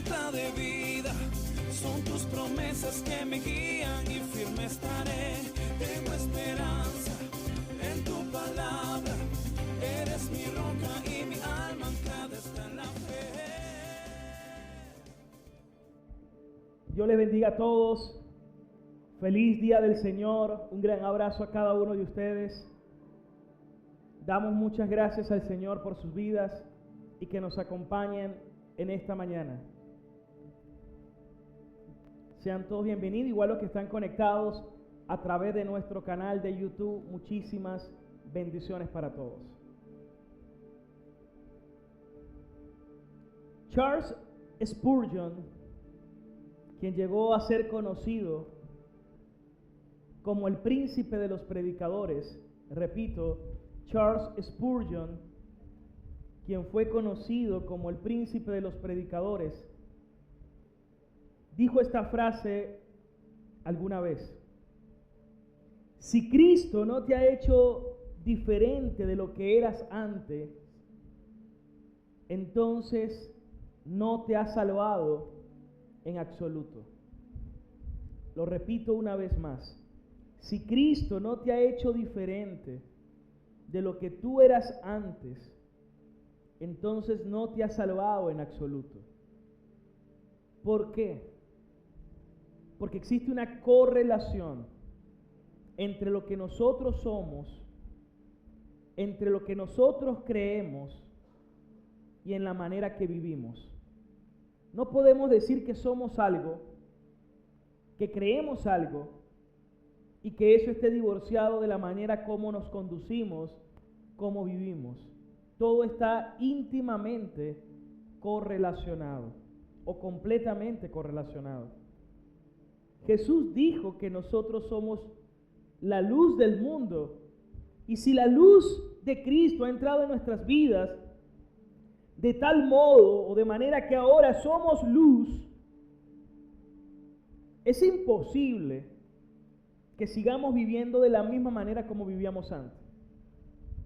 seta de vida, son tus promesas que me guían y firme estaré. Tengo esperanza en tu palabra, eres mi roca y mi alma anclada está en la fe. Dios les bendiga a todos. Feliz día del Señor. Un gran abrazo a cada uno de ustedes. Damos muchas gracias al Señor por sus vidas y que nos acompañen en esta mañana. Sean todos bienvenidos, igual los que están conectados a través de nuestro canal de YouTube. Muchísimas bendiciones para todos. Charles Spurgeon, quien llegó a ser conocido como el príncipe de los predicadores, repito, Charles Spurgeon, quien fue conocido como el príncipe de los predicadores, dijo esta frase alguna vez: si Cristo no te ha hecho diferente de lo que eras antes, entonces no te ha salvado en absoluto. Lo repito una vez más: si Cristo no te ha hecho diferente de lo que tú eras antes, entonces no te ha salvado en absoluto. ¿Por qué? Porque existe una correlación entre lo que nosotros somos, entre lo que nosotros creemos y en la manera que vivimos. No podemos decir que somos algo, que creemos algo, y que eso esté divorciado de la manera como nos conducimos, cómo vivimos. Todo está íntimamente correlacionado o completamente correlacionado. Jesús dijo que nosotros somos la luz del mundo, y si la luz de Cristo ha entrado en nuestras vidas de tal modo o de manera que ahora somos luz, es imposible que sigamos viviendo de la misma manera como vivíamos antes,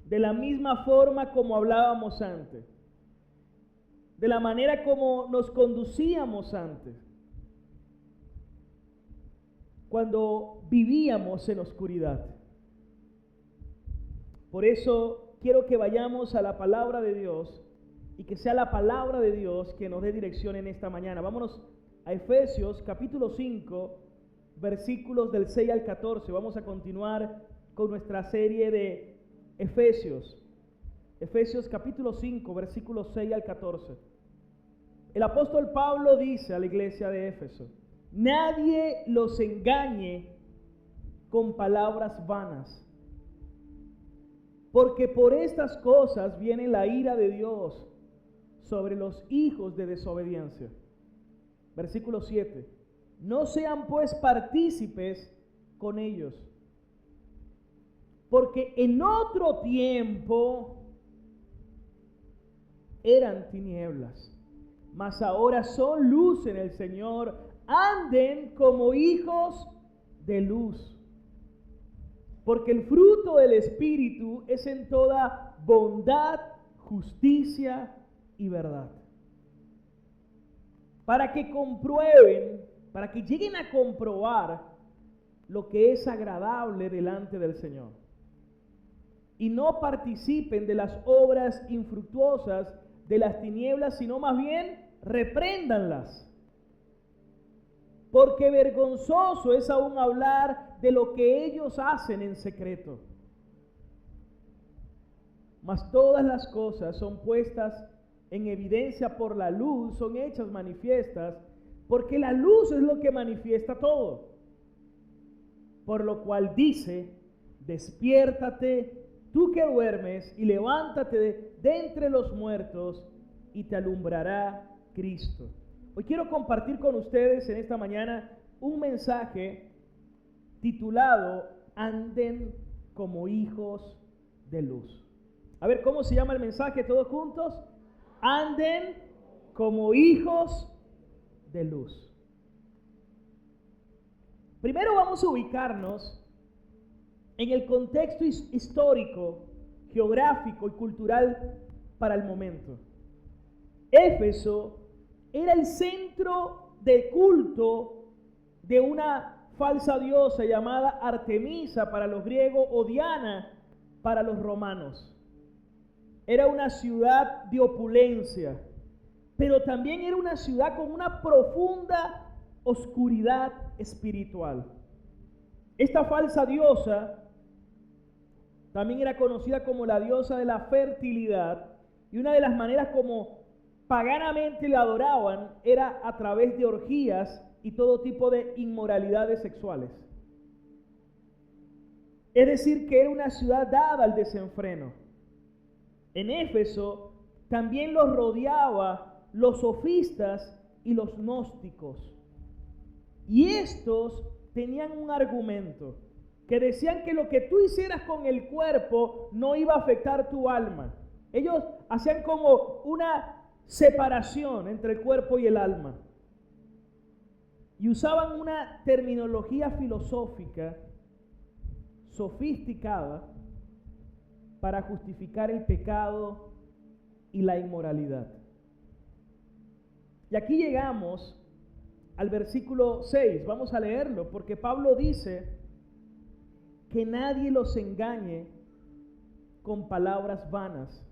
de la misma forma como hablábamos antes, de la manera como nos conducíamos antes, cuando vivíamos en oscuridad. Por eso quiero que vayamos a la palabra de Dios y que sea la palabra de Dios que nos dé dirección en esta mañana. Vámonos a Efesios capítulo 5, versículos del 6 al 14. Vamos a continuar con nuestra serie de Efesios. Efesios capítulo 5, versículos 6 al 14. El apóstol Pablo dice a la iglesia de Éfeso: nadie los engañe con palabras vanas, porque por estas cosas viene la ira de Dios sobre los hijos de desobediencia. Versículo 7. No sean pues partícipes con ellos, porque en otro tiempo eran tinieblas, mas ahora son luz en el Señor. Anden como hijos de luz, porque el fruto del Espíritu es en toda bondad, justicia y verdad, para que comprueben, para que lleguen a comprobar lo que es agradable delante del Señor, y no participen de las obras infructuosas de las tinieblas, sino más bien repréndanlas. Porque vergonzoso es aún hablar de lo que ellos hacen en secreto. Mas todas las cosas son puestas en evidencia por la luz, son hechas manifiestas, porque la luz es lo que manifiesta todo. Por lo cual dice: despiértate, tú que duermes, y levántate de entre los muertos, y te alumbrará Cristo. Hoy quiero compartir con ustedes en esta mañana un mensaje titulado: anden como hijos de luz. A ver, ¿cómo se llama el mensaje todos juntos? Anden como hijos de luz. Primero vamos a ubicarnos en el contexto histórico, geográfico y cultural para el momento. Éfeso era el centro de culto de una falsa diosa llamada Artemisa para los griegos o Diana para los romanos. Era una ciudad de opulencia, pero también era una ciudad con una profunda oscuridad espiritual. Esta falsa diosa también era conocida como la diosa de la fertilidad, y una de las maneras como paganamente la adoraban era a través de orgías y todo tipo de inmoralidades sexuales. Es decir, que era una ciudad dada al desenfreno. En Éfeso también los rodeaba los sofistas y los gnósticos. Y estos tenían un argumento, que decían que lo que tú hicieras con el cuerpo no iba a afectar tu alma. Ellos hacían como una separación entre el cuerpo y el alma. Y usaban una terminología filosófica sofisticada para justificar el pecado y la inmoralidad. Y aquí llegamos al versículo 6, vamos a leerlo, porque Pablo dice que nadie los engañe con palabras vanas.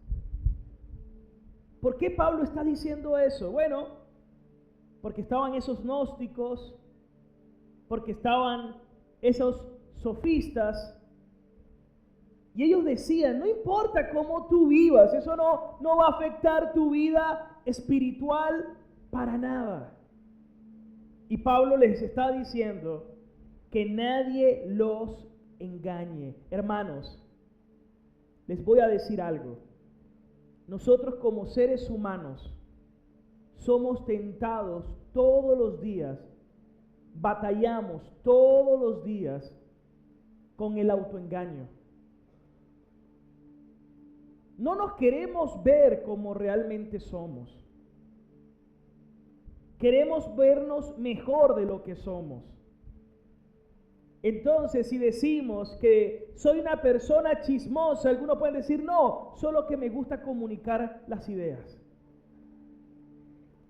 ¿Por qué Pablo está diciendo eso? Bueno, porque estaban esos gnósticos, porque estaban esos sofistas, y ellos decían, no importa cómo tú vivas, eso no va a afectar tu vida espiritual para nada. Y Pablo les está diciendo que nadie los engañe. Hermanos, les voy a decir algo. Nosotros como seres humanos somos tentados todos los días, batallamos todos los días con el autoengaño. No nos queremos ver como realmente somos. Queremos vernos mejor de lo que somos. Entonces, si decimos que soy una persona chismosa, algunos pueden decir, no, solo que me gusta comunicar las ideas.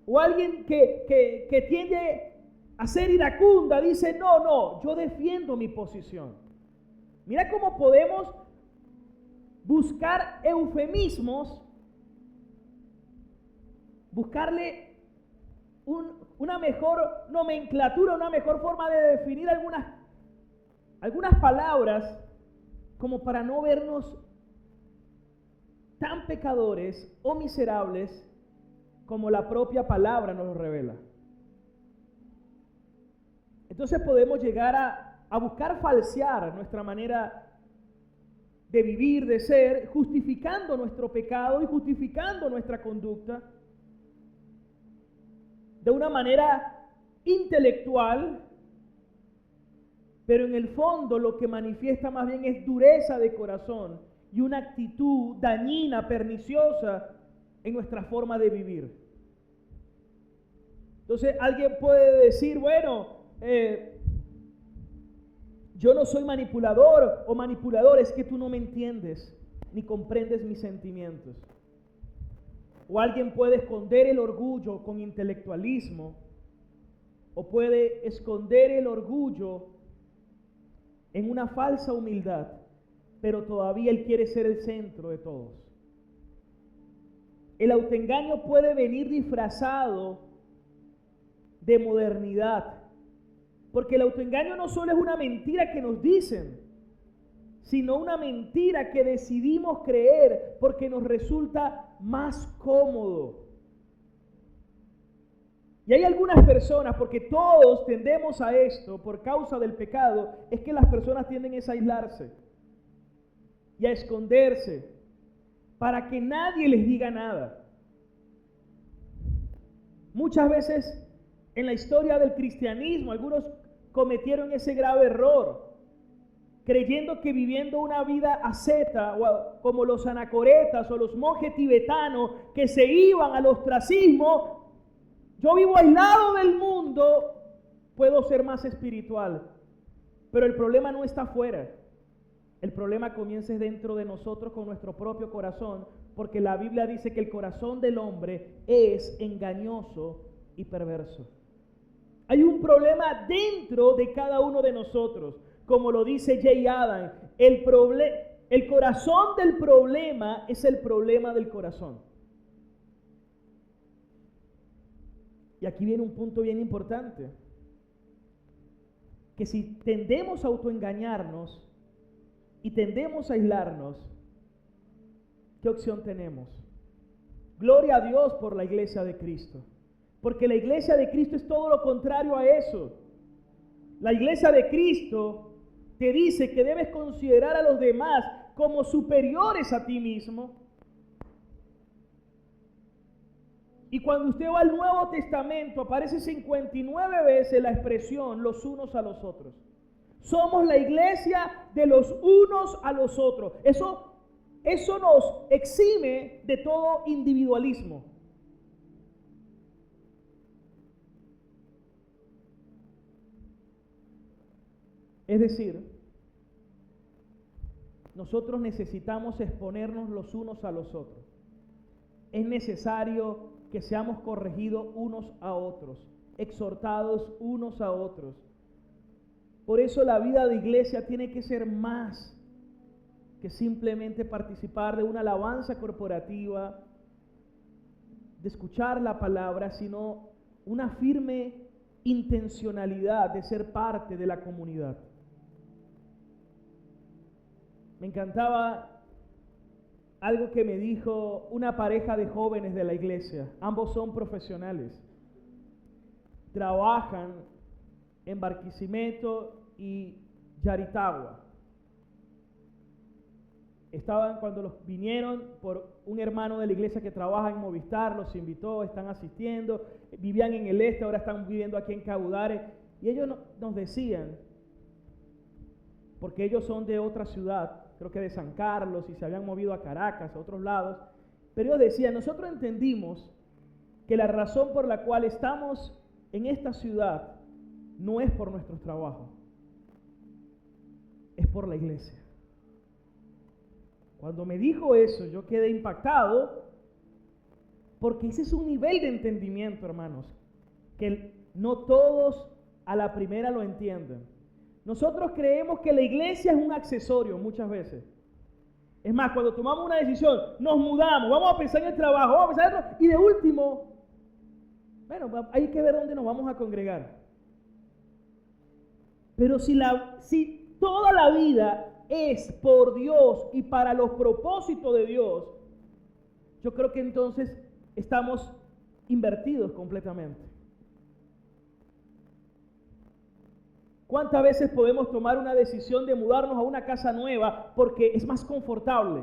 O alguien que tiende a ser iracunda, dice, no, yo defiendo mi posición. Mira cómo podemos buscar eufemismos, buscarle una mejor nomenclatura, una mejor forma de definir algunas palabras, como para no vernos tan pecadores o miserables como la propia palabra nos lo revela. Entonces podemos llegar a buscar falsear nuestra manera de vivir, de ser, justificando nuestro pecado y justificando nuestra conducta de una manera intelectual, pero en el fondo lo que manifiesta más bien es dureza de corazón y una actitud dañina, perniciosa en nuestra forma de vivir. Entonces alguien puede decir, bueno, yo no soy manipulador o manipulador, es que tú no me entiendes ni comprendes mis sentimientos. O alguien puede esconder el orgullo con intelectualismo, o puede esconder el orgullo en una falsa humildad, pero todavía él quiere ser el centro de todos. El autoengaño puede venir disfrazado de modernidad, porque el autoengaño no solo es una mentira que nos dicen, sino una mentira que decidimos creer porque nos resulta más cómodo. Y hay algunas personas, porque todos tendemos a esto por causa del pecado, es que las personas tienden a aislarse y a esconderse para que nadie les diga nada. Muchas veces en la historia del cristianismo, algunos cometieron ese grave error, creyendo que viviendo una vida asceta, o como los anacoretas o los monjes tibetanos que se iban al ostracismo, yo vivo aislado del mundo, puedo ser más espiritual. Pero el problema no está afuera. El problema comienza dentro de nosotros con nuestro propio corazón, porque la Biblia dice que el corazón del hombre es engañoso y perverso. Hay un problema dentro de cada uno de nosotros. Como lo dice Jay Adam, el corazón del problema es el problema del corazón. Y aquí viene un punto bien importante. Que si tendemos a autoengañarnos y tendemos a aislarnos, ¿qué opción tenemos? Gloria a Dios por la iglesia de Cristo. Porque la iglesia de Cristo es todo lo contrario a eso. La iglesia de Cristo te dice que debes considerar a los demás como superiores a ti mismo. Y cuando usted va al Nuevo Testamento, aparece 59 veces la expresión los unos a los otros. Somos la iglesia de los unos a los otros. Eso nos exime de todo individualismo. Es decir, nosotros necesitamos exponernos los unos a los otros. Es necesario que seamos corregidos unos a otros, exhortados unos a otros. Por eso la vida de iglesia tiene que ser más que simplemente participar de una alabanza corporativa, de escuchar la palabra, sino una firme intencionalidad de ser parte de la comunidad. Me encantaba algo que me dijo una pareja de jóvenes de la iglesia. Ambos son profesionales. Trabajan en Barquisimeto y Yaritagua. Estaban cuando los vinieron por un hermano de la iglesia que trabaja en Movistar, los invitó, están asistiendo, vivían en el este, ahora están viviendo aquí en Cabudare. Y ellos nos decían, porque ellos son de otra ciudad, creo que de San Carlos, y se habían movido a Caracas, a otros lados, pero ellos decían, nosotros entendimos que la razón por la cual estamos en esta ciudad no es por nuestros trabajos, es por la iglesia. Cuando me dijo eso, yo quedé impactado, porque ese es un nivel de entendimiento, hermanos, que no todos a la primera lo entienden. Nosotros creemos que la iglesia es un accesorio muchas veces. Es más, cuando tomamos una decisión, nos mudamos, vamos a pensar en el trabajo, vamos a pensar en otro, y de último, bueno, hay que ver dónde nos vamos a congregar. Pero si toda la vida es por Dios y para los propósitos de Dios, yo creo que entonces estamos invertidos completamente. ¿Cuántas veces podemos tomar una decisión de mudarnos a una casa nueva porque es más confortable?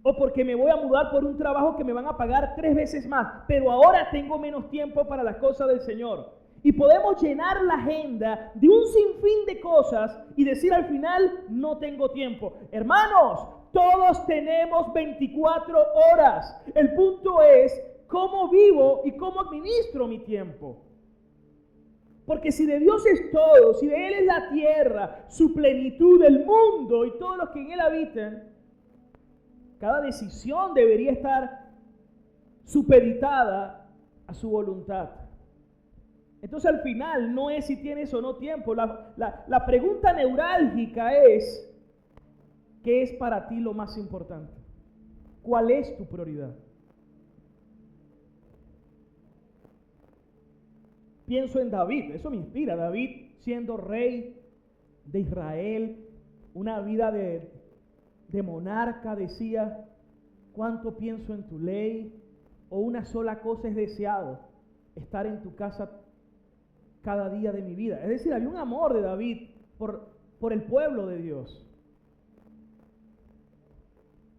O porque me voy a mudar por un trabajo que me van a pagar 3 veces más, pero ahora tengo menos tiempo para las cosas del Señor. Y podemos llenar la agenda de un sinfín de cosas y decir al final, no tengo tiempo. Hermanos, todos tenemos 24 horas. El punto es cómo vivo y cómo administro mi tiempo. Porque si de Dios es todo, si de Él es la tierra, su plenitud, el mundo y todos los que en Él habitan, cada decisión debería estar supeditada a su voluntad. Entonces al final no es si tienes o no tiempo. La pregunta neurálgica es, ¿qué es para ti lo más importante? ¿Cuál es tu prioridad? Pienso en David, eso me inspira. David siendo rey de Israel, una vida de monarca, decía, ¿cuánto pienso en tu ley? O una sola cosa es deseado, estar en tu casa cada día de mi vida. Es decir, había un amor de David por el pueblo de Dios.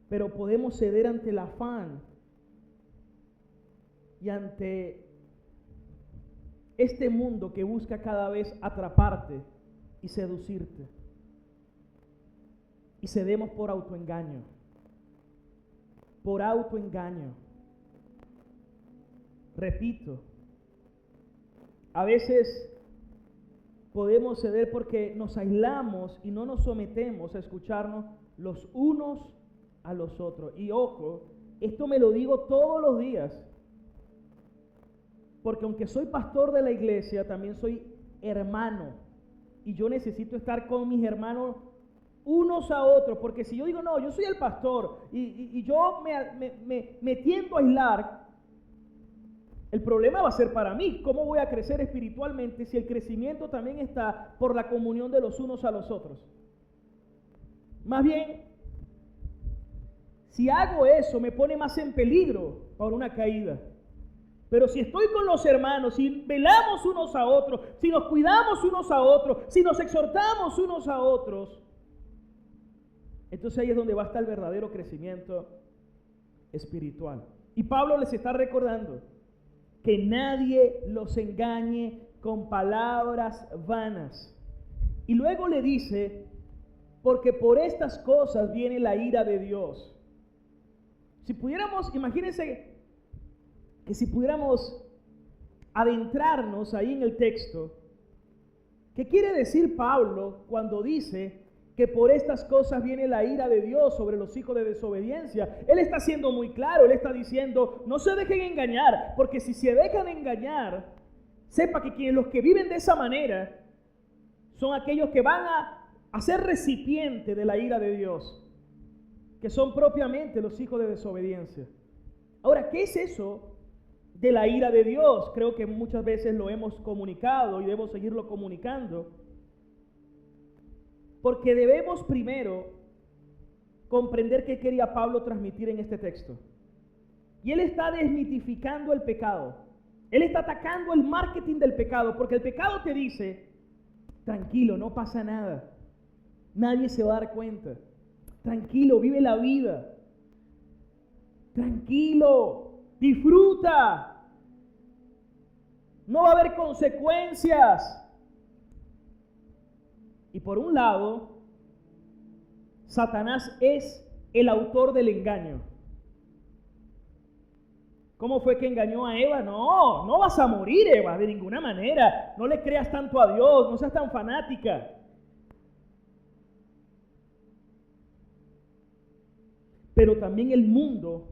Pero podemos ceder ante el afán y ante este mundo que busca cada vez atraparte y seducirte. Y cedemos por autoengaño. Por autoengaño. Repito, a veces podemos ceder porque nos aislamos y no nos sometemos a escucharnos los unos a los otros. Y ojo, esto me lo digo todos los días. Porque aunque soy pastor de la iglesia, también soy hermano. Y yo necesito estar con mis hermanos unos a otros. Porque si yo digo, no, yo soy el pastor y yo me tiendo a aislar, el problema va a ser para mí. ¿Cómo voy a crecer espiritualmente si el crecimiento también está por la comunión de los unos a los otros? Más bien, si hago eso, me pone más en peligro por una caída. Pero si estoy con los hermanos, si velamos unos a otros, si nos cuidamos unos a otros, si nos exhortamos unos a otros, entonces ahí es donde va a estar el verdadero crecimiento espiritual. Y Pablo les está recordando que nadie los engañe con palabras vanas. Y luego le dice, porque por estas cosas viene la ira de Dios. Si pudiéramos, imagínense que si pudiéramos adentrarnos ahí en el texto, ¿qué quiere decir Pablo cuando dice que por estas cosas viene la ira de Dios sobre los hijos de desobediencia? Él está siendo muy claro, él está diciendo, no se dejen engañar, porque si se dejan engañar, sepa que los que viven de esa manera son aquellos que van a ser recipiente de la ira de Dios, que son propiamente los hijos de desobediencia. Ahora, ¿qué es eso de la ira de Dios? Creo que muchas veces lo hemos comunicado y debemos seguirlo comunicando. Porque debemos primero comprender qué quería Pablo transmitir en este texto. Y él está desmitificando el pecado. Él está atacando el marketing del pecado, porque el pecado te dice, tranquilo, no pasa nada. Nadie se va a dar cuenta. Tranquilo, vive la vida. Tranquilo, disfruta. No va a haber consecuencias. Y por un lado, Satanás es el autor del engaño. ¿Cómo fue que engañó a Eva? No, no vas a morir, Eva, de ninguna manera. No le creas tanto a Dios, no seas tan fanática. Pero también el mundo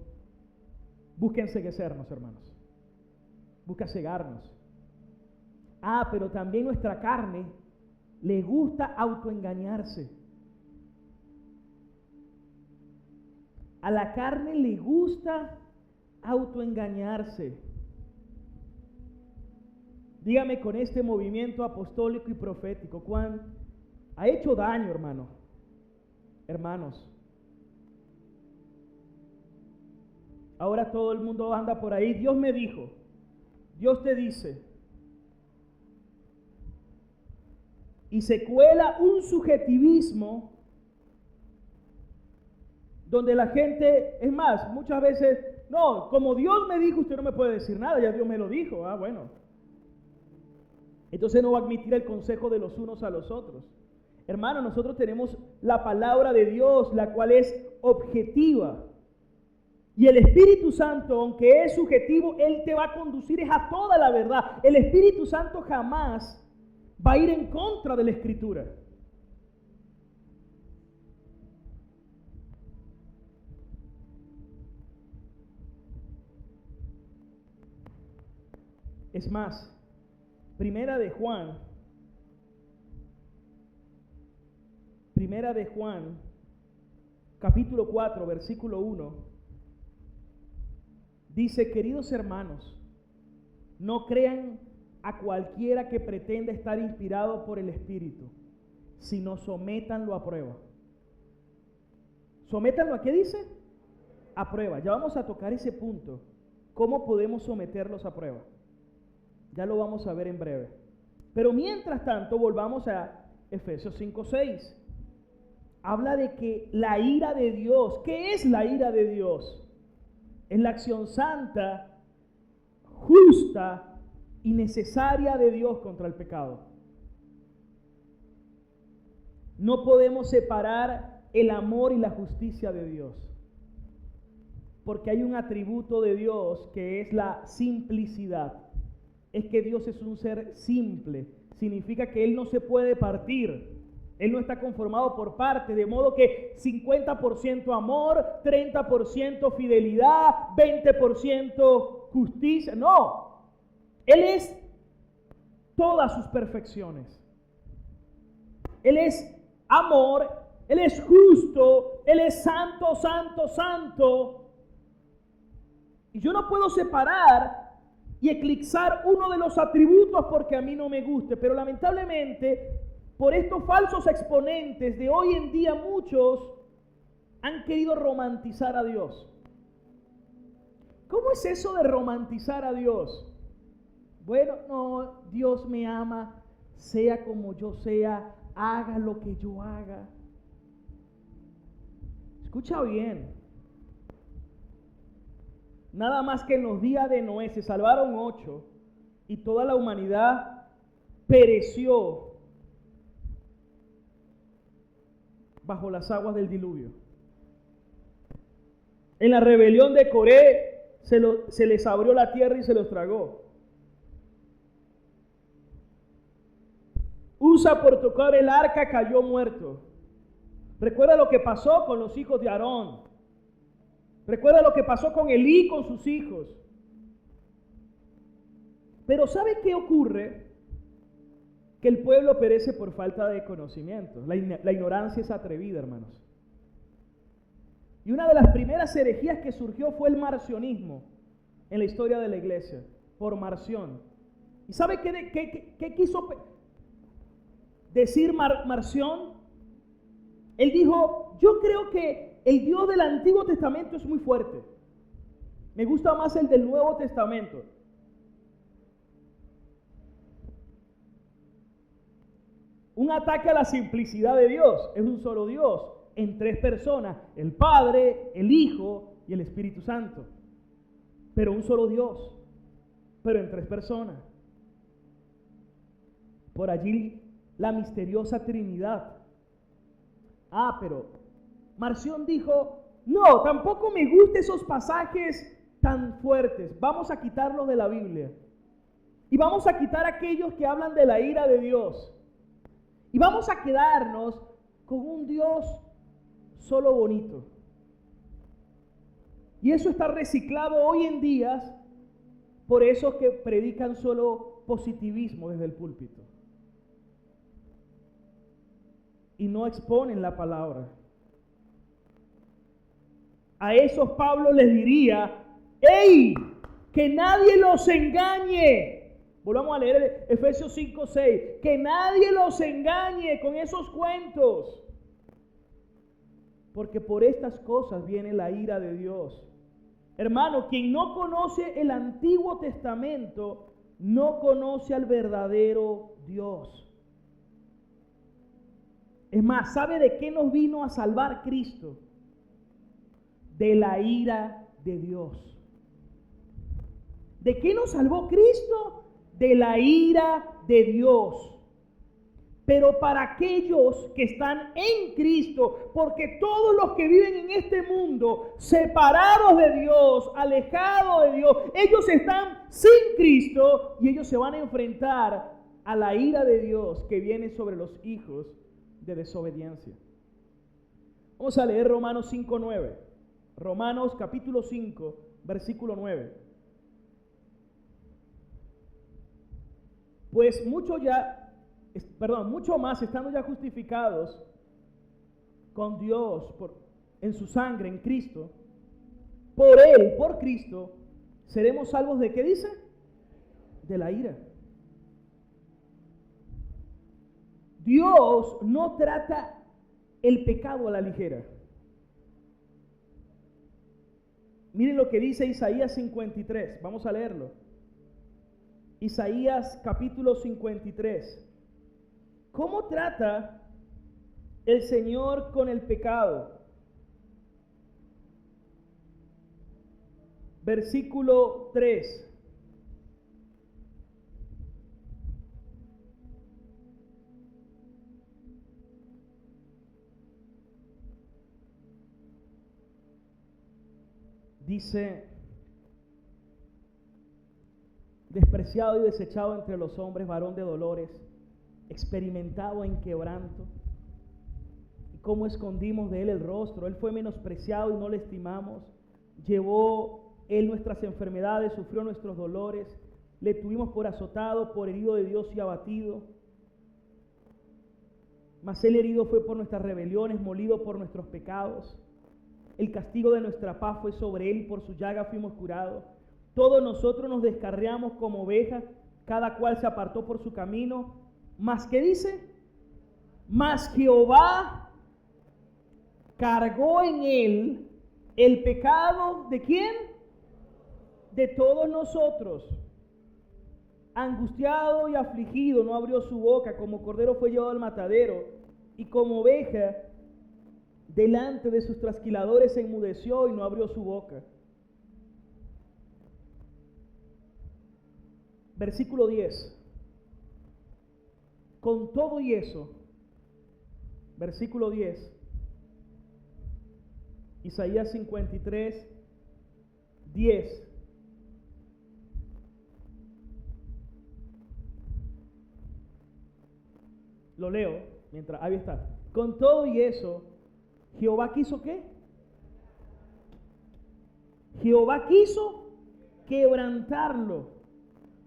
busca enceguecernos, hermanos. Busca cegarnos. Pero también nuestra carne le gusta autoengañarse. A la carne le gusta autoengañarse. Dígame, con este movimiento apostólico y profético, ¿cuán ha hecho daño, hermanos? Ahora todo el mundo anda por ahí. Dios me dijo, Dios te dice. Y se cuela un subjetivismo donde la gente, es más, muchas veces, no, como Dios me dijo, usted no me puede decir nada, ya Dios me lo dijo, bueno. Entonces no va a admitir el consejo de los unos a los otros. Hermano, nosotros tenemos la palabra de Dios, la cual es objetiva. Y el Espíritu Santo, aunque es subjetivo, Él te va a conducir a toda la verdad. El Espíritu Santo jamás va a ir en contra de la Escritura. Es más, Primera de Juan, capítulo 4, versículo 1, dice, queridos hermanos, no crean a cualquiera que pretenda estar inspirado por el Espíritu, sino sométanlo a prueba. ¿Sométanlo a qué dice? A prueba. Ya vamos a tocar ese punto. ¿Cómo podemos someterlos a prueba? Ya lo vamos a ver en breve. Pero mientras tanto, volvamos a Efesios 5:6. Habla de que la ira de Dios, ¿qué es la ira de Dios? Es la acción santa, justa y necesaria de Dios contra el pecado. No podemos separar el amor y la justicia de Dios, porque hay un atributo de Dios que es la simplicidad. Es que Dios es un ser simple, significa que Él no se puede partir. Él no está conformado por parte, de modo que 50% amor, 30% fidelidad, 20% justicia. No, Él es todas sus perfecciones. Él es amor, Él es justo, Él es santo, santo, santo. Y yo no puedo separar y eclipsar uno de los atributos porque a mí no me guste, pero lamentablemente por estos falsos exponentes de hoy en día muchos han querido romantizar a Dios. ¿Cómo es eso de romantizar a Dios? Bueno, no, Dios me ama, sea como yo sea, haga lo que yo haga. Escucha bien. Nada más que en los días de Noé se salvaron 8 y toda la humanidad pereció bajo las aguas del diluvio. En la rebelión de Coré se les abrió la tierra y se los tragó. Usa por tocar el arca cayó muerto. Recuerda lo que pasó con los hijos de Aarón. Recuerda lo que pasó con Elí con sus hijos. Pero ¿sabe qué ocurre? Que el pueblo perece por falta de conocimiento. La ignorancia es atrevida, hermanos. Y una de las primeras herejías que surgió fue el marcionismo en la historia de la iglesia, por Marción. ¿Y sabe qué quiso decir Marción? Él dijo, yo creo que el Dios del Antiguo Testamento es muy fuerte. Me gusta más el del Nuevo Testamento. Un ataque a la simplicidad de Dios. Es un solo Dios en 3 personas, el Padre, el Hijo y el Espíritu Santo. Pero un solo Dios, pero en 3 personas. Por allí la misteriosa Trinidad. Pero Marción dijo, no, tampoco me gustan esos pasajes tan fuertes. Vamos a quitarlos de la Biblia. Y vamos a quitar aquellos que hablan de la ira de Dios. Y vamos a quedarnos con un Dios solo bonito. Y eso está reciclado hoy en día por esos que predican solo positivismo desde el púlpito. Y no exponen la palabra. A esos Pablo les diría, ¡ey! Que nadie los engañe. Volvamos a leer Efesios 5:6. Que nadie los engañe con esos cuentos. Porque por estas cosas viene la ira de Dios. Hermano, quien no conoce el Antiguo Testamento, no conoce al verdadero Dios. Es más, ¿sabe de qué nos vino a salvar Cristo? De la ira de Dios. ¿De qué nos salvó Cristo? De la ira de Dios. Pero para aquellos que están en Cristo, porque todos los que viven en este mundo, separados de Dios, alejados de Dios, ellos están sin Cristo y ellos se van a enfrentar a la ira de Dios que viene sobre los hijos de desobediencia. Vamos a leer Romanos 5:9. Romanos capítulo 5, versículo 9. Pues mucho más estando ya justificados con Dios en su sangre, en Cristo, por Él, por Cristo, seremos salvos ¿de qué dice? De la ira. Dios no trata el pecado a la ligera. Miren lo que dice Isaías 53. Vamos a leerlo. Isaías capítulo 53. ¿Cómo trata el Señor con el pecado? Versículo 3. Dice, despreciado y desechado entre los hombres, varón de dolores, experimentado en quebranto. Y cómo escondimos de él el rostro. Él fue menospreciado y no le estimamos. Llevó él nuestras enfermedades, sufrió nuestros dolores. le tuvimos por azotado, por herido de Dios y abatido. Mas él herido fue por nuestras rebeliones, molido por nuestros pecados. El castigo de nuestra paz fue sobre él y por su llaga fuimos curados. Todos nosotros nos descarriamos como ovejas, cada cual se apartó por su camino. Mas, ¿qué dice? Mas Jehová cargó en él el pecado, ¿de quién? De todos nosotros. Angustiado y afligido, no abrió su boca, como cordero fue llevado al matadero, y como oveja delante de sus trasquiladores se enmudeció y no abrió su boca. Versículo 10. Con todo y eso, versículo 10, Isaías 53, 10. Lo leo mientras, ahí está. Con todo y eso, Jehová quiso ¿qué? Jehová quiso quebrantarlo,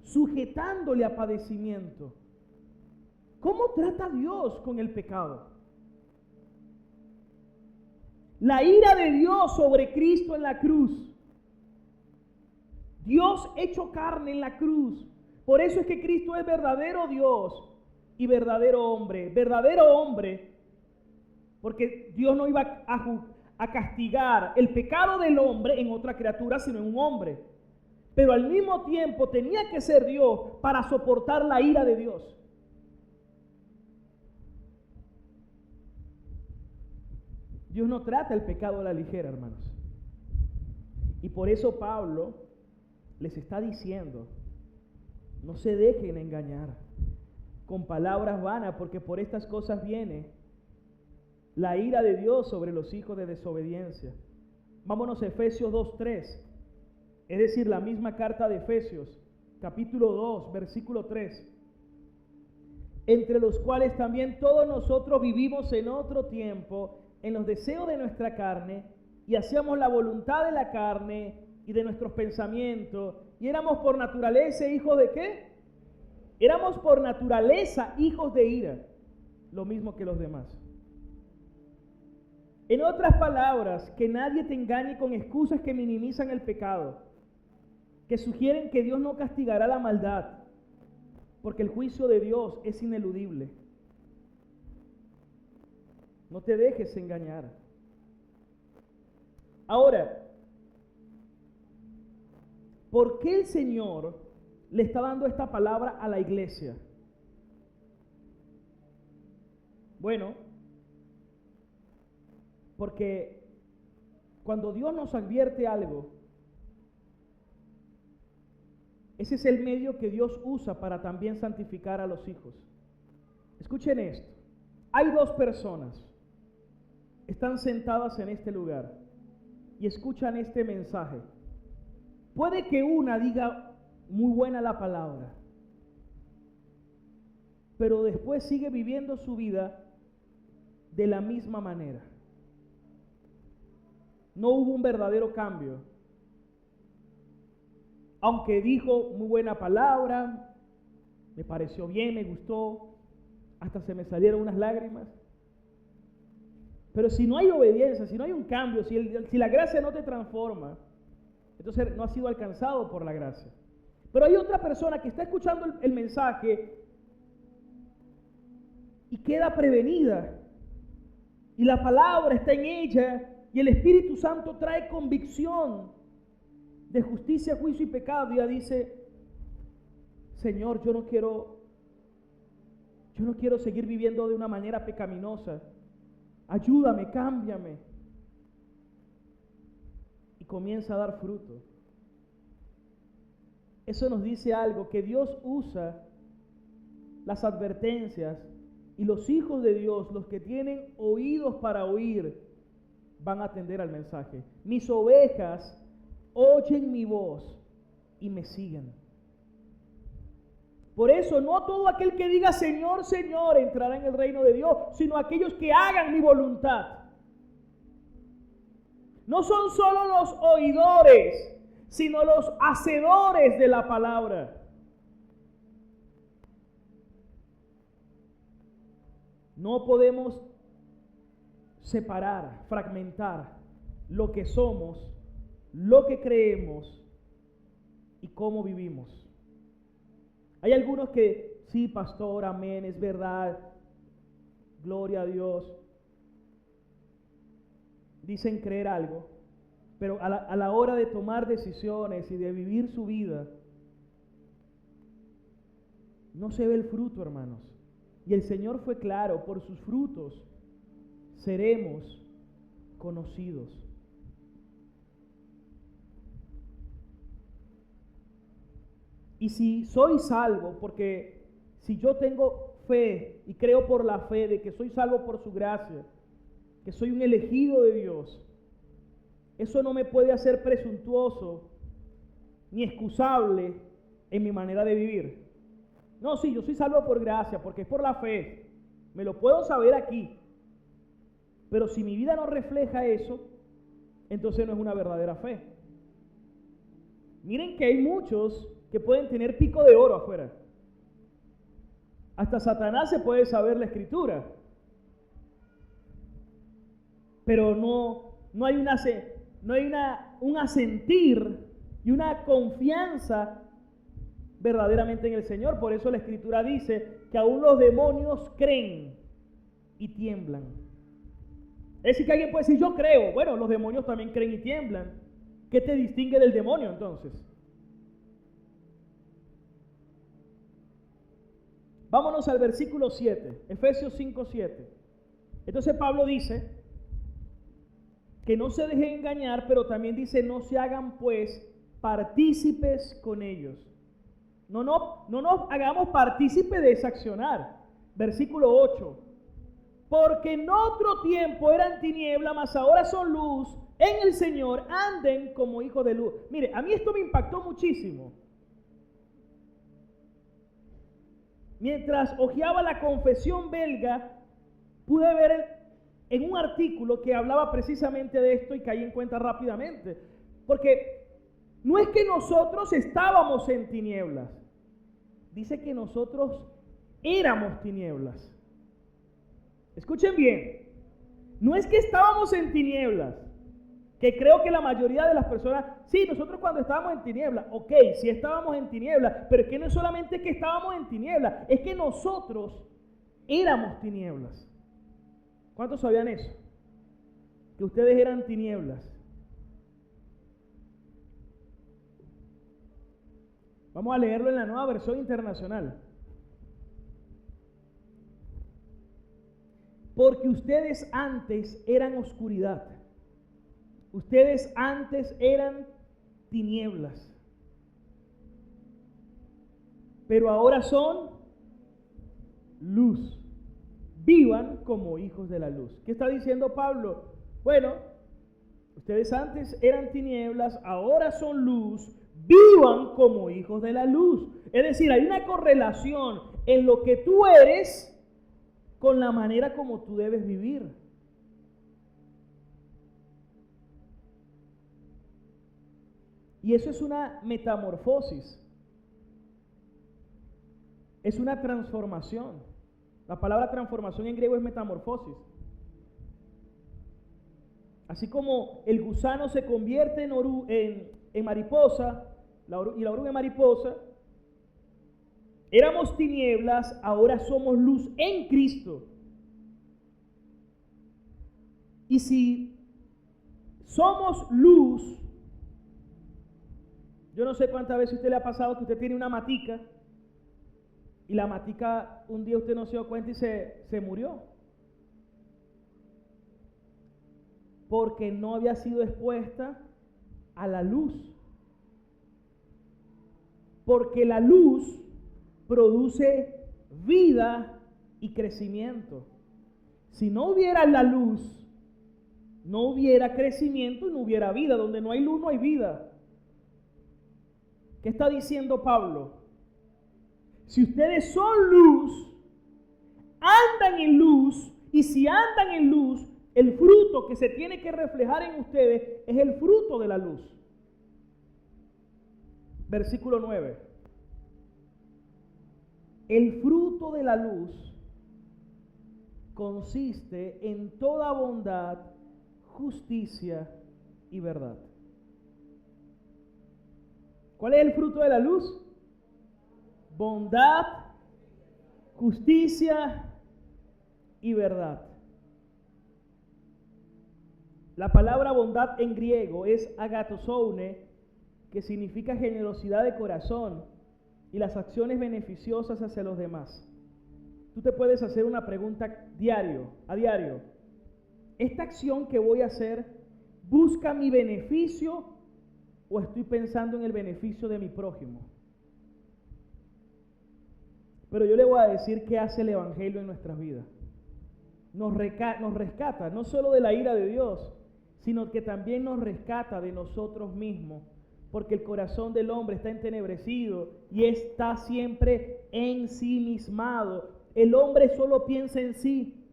sujetándole a padecimiento. ¿Cómo trata Dios con el pecado? La ira de Dios sobre Cristo en la cruz. Dios hecho carne en la cruz. Por eso es que Cristo es verdadero Dios y verdadero hombre. Verdadero hombre, porque Dios no iba a castigar el pecado del hombre en otra criatura, sino en un hombre. Pero al mismo tiempo tenía que ser Dios para soportar la ira de Dios. Dios no trata el pecado a la ligera, hermanos. Y por eso Pablo les está diciendo, no se dejen engañar con palabras vanas, porque por estas cosas viene la ira de Dios sobre los hijos de desobediencia. Vámonos a Efesios 2:3, es decir, la misma carta de Efesios, capítulo 2, versículo 3. Entre los cuales también todos nosotros vivimos en otro tiempo, en los deseos de nuestra carne, y hacíamos la voluntad de la carne y de nuestros pensamientos, y éramos por naturaleza hijos de ¿qué? Éramos por naturaleza hijos de ira, lo mismo que los demás. En otras palabras, que nadie te engañe con excusas que minimizan el pecado, que sugieren que Dios no castigará la maldad, porque el juicio de Dios es ineludible. No te dejes engañar. Ahora, ¿por qué el Señor le está dando esta palabra a la iglesia? Bueno, porque cuando Dios nos advierte algo, ese es el medio que Dios usa para también santificar a los hijos. Escuchen esto. Hay dos personas, están sentadas en este lugar y escuchan este mensaje. Puede que una diga muy buena la palabra, pero después sigue viviendo su vida de la misma manera. No hubo un verdadero cambio. Aunque dijo muy buena palabra, me pareció bien, me gustó, hasta se me salieron unas lágrimas. Pero si no hay obediencia, si no hay un cambio, si la gracia no te transforma, entonces no has sido alcanzado por la gracia. Pero hay otra persona que está escuchando el mensaje y queda prevenida. Y la palabra está en ella y el Espíritu Santo trae convicción de justicia, juicio y pecado. Y ella dice, Señor, yo no quiero seguir viviendo de una manera pecaminosa. Ayúdame, cámbiame. Y comienza a dar fruto. Eso nos dice algo, que Dios usa las advertencias y los hijos de Dios, los que tienen oídos para oír, van a atender al mensaje. Mis ovejas oyen mi voz y me siguen. Por eso no todo aquel que diga Señor, Señor entrará en el reino de Dios, sino aquellos que hagan mi voluntad. No son solo los oidores, sino los hacedores de la palabra. No podemos separar, fragmentar lo que somos, lo que creemos y cómo vivimos. Hay algunos que, sí, pastor, amén, es verdad, gloria a Dios, dicen creer algo, pero a la hora de tomar decisiones y de vivir su vida, no se ve el fruto, hermanos. Y el Señor fue claro: por sus frutos seremos conocidos. Y si soy salvo, porque si yo tengo fe y creo por la fe de que soy salvo por su gracia, que soy un elegido de Dios, eso no me puede hacer presuntuoso ni excusable en mi manera de vivir. No, sí, yo soy salvo por gracia, porque es por la fe. Me lo puedo saber aquí. Pero si mi vida no refleja eso, entonces no es una verdadera fe. Miren que hay muchos que pueden tener pico de oro afuera. Hasta Satanás se puede saber la escritura. Pero no hay un asentir y una confianza verdaderamente en el Señor. Por eso la escritura dice que aún los demonios creen y tiemblan. Es decir, que alguien puede decir: yo creo. Bueno, los demonios también creen y tiemblan. ¿Qué te distingue del demonio entonces? Vámonos al versículo 7, Efesios 5:7. Entonces Pablo dice que no se dejen engañar, pero también dice: no se hagan pues partícipes con ellos. No nos hagamos partícipes de ese accionar. Versículo 8. Porque en otro tiempo eran tinieblas, mas ahora son luz en el Señor, anden como hijos de luz. Mire, a mí esto me impactó muchísimo. Mientras hojeaba la Confesión belga, pude ver en un artículo que hablaba precisamente de esto y caí en cuenta rápidamente. Porque no es que nosotros estábamos en tinieblas, dice que nosotros éramos tinieblas. Escuchen bien, no es que estábamos en tinieblas, que creo que la mayoría de las personas, sí, nosotros cuando estábamos en tinieblas, ok, sí estábamos en tinieblas, pero es que no es solamente que estábamos en tinieblas, es que nosotros éramos tinieblas. ¿Cuántos sabían eso? Que ustedes eran tinieblas. Vamos a leerlo en la Nueva Versión Internacional. Porque ustedes antes eran oscuridad. Ustedes antes eran tinieblas. Pero ahora son luz. Vivan como hijos de la luz. ¿Qué está diciendo Pablo? Bueno, ustedes antes eran tinieblas, ahora son luz. Vivan como hijos de la luz. Es decir, hay una correlación en lo que tú eres con la manera como tú debes vivir. Y eso es una metamorfosis. Es una transformación. La palabra transformación en griego es metamorfosis. Así como el gusano se convierte en mariposa, y la oruga en mariposa, éramos tinieblas, ahora somos luz en Cristo. Y si somos luz, yo no sé cuántas veces a usted le ha pasado que usted tiene una matica y la matica un día usted no se dio cuenta y se murió. Porque no había sido expuesta a la luz. Porque la luz produce vida y crecimiento. Si no hubiera la luz, no hubiera crecimiento y no hubiera vida. Donde no hay luz, no hay vida. ¿Qué está diciendo Pablo? Si ustedes son luz, andan en luz, y si andan en luz, el fruto que se tiene que reflejar en ustedes es el fruto de la luz. Versículo 9. El fruto de la luz consiste en toda bondad, justicia y verdad. ¿Cuál es el fruto de la luz? Bondad, justicia y verdad. La palabra bondad en griego es agathosone, que significa generosidad de corazón y las acciones beneficiosas hacia los demás. Tú te puedes hacer una pregunta a diario. ¿Esta acción que voy a hacer busca mi beneficio o estoy pensando en el beneficio de mi prójimo? Pero yo le voy a decir qué hace el Evangelio en nuestras vidas. Nos rescata no solo de la ira de Dios, sino que también nos rescata de nosotros mismos, porque el corazón del hombre está entenebrecido y está siempre ensimismado. El hombre solo piensa en sí.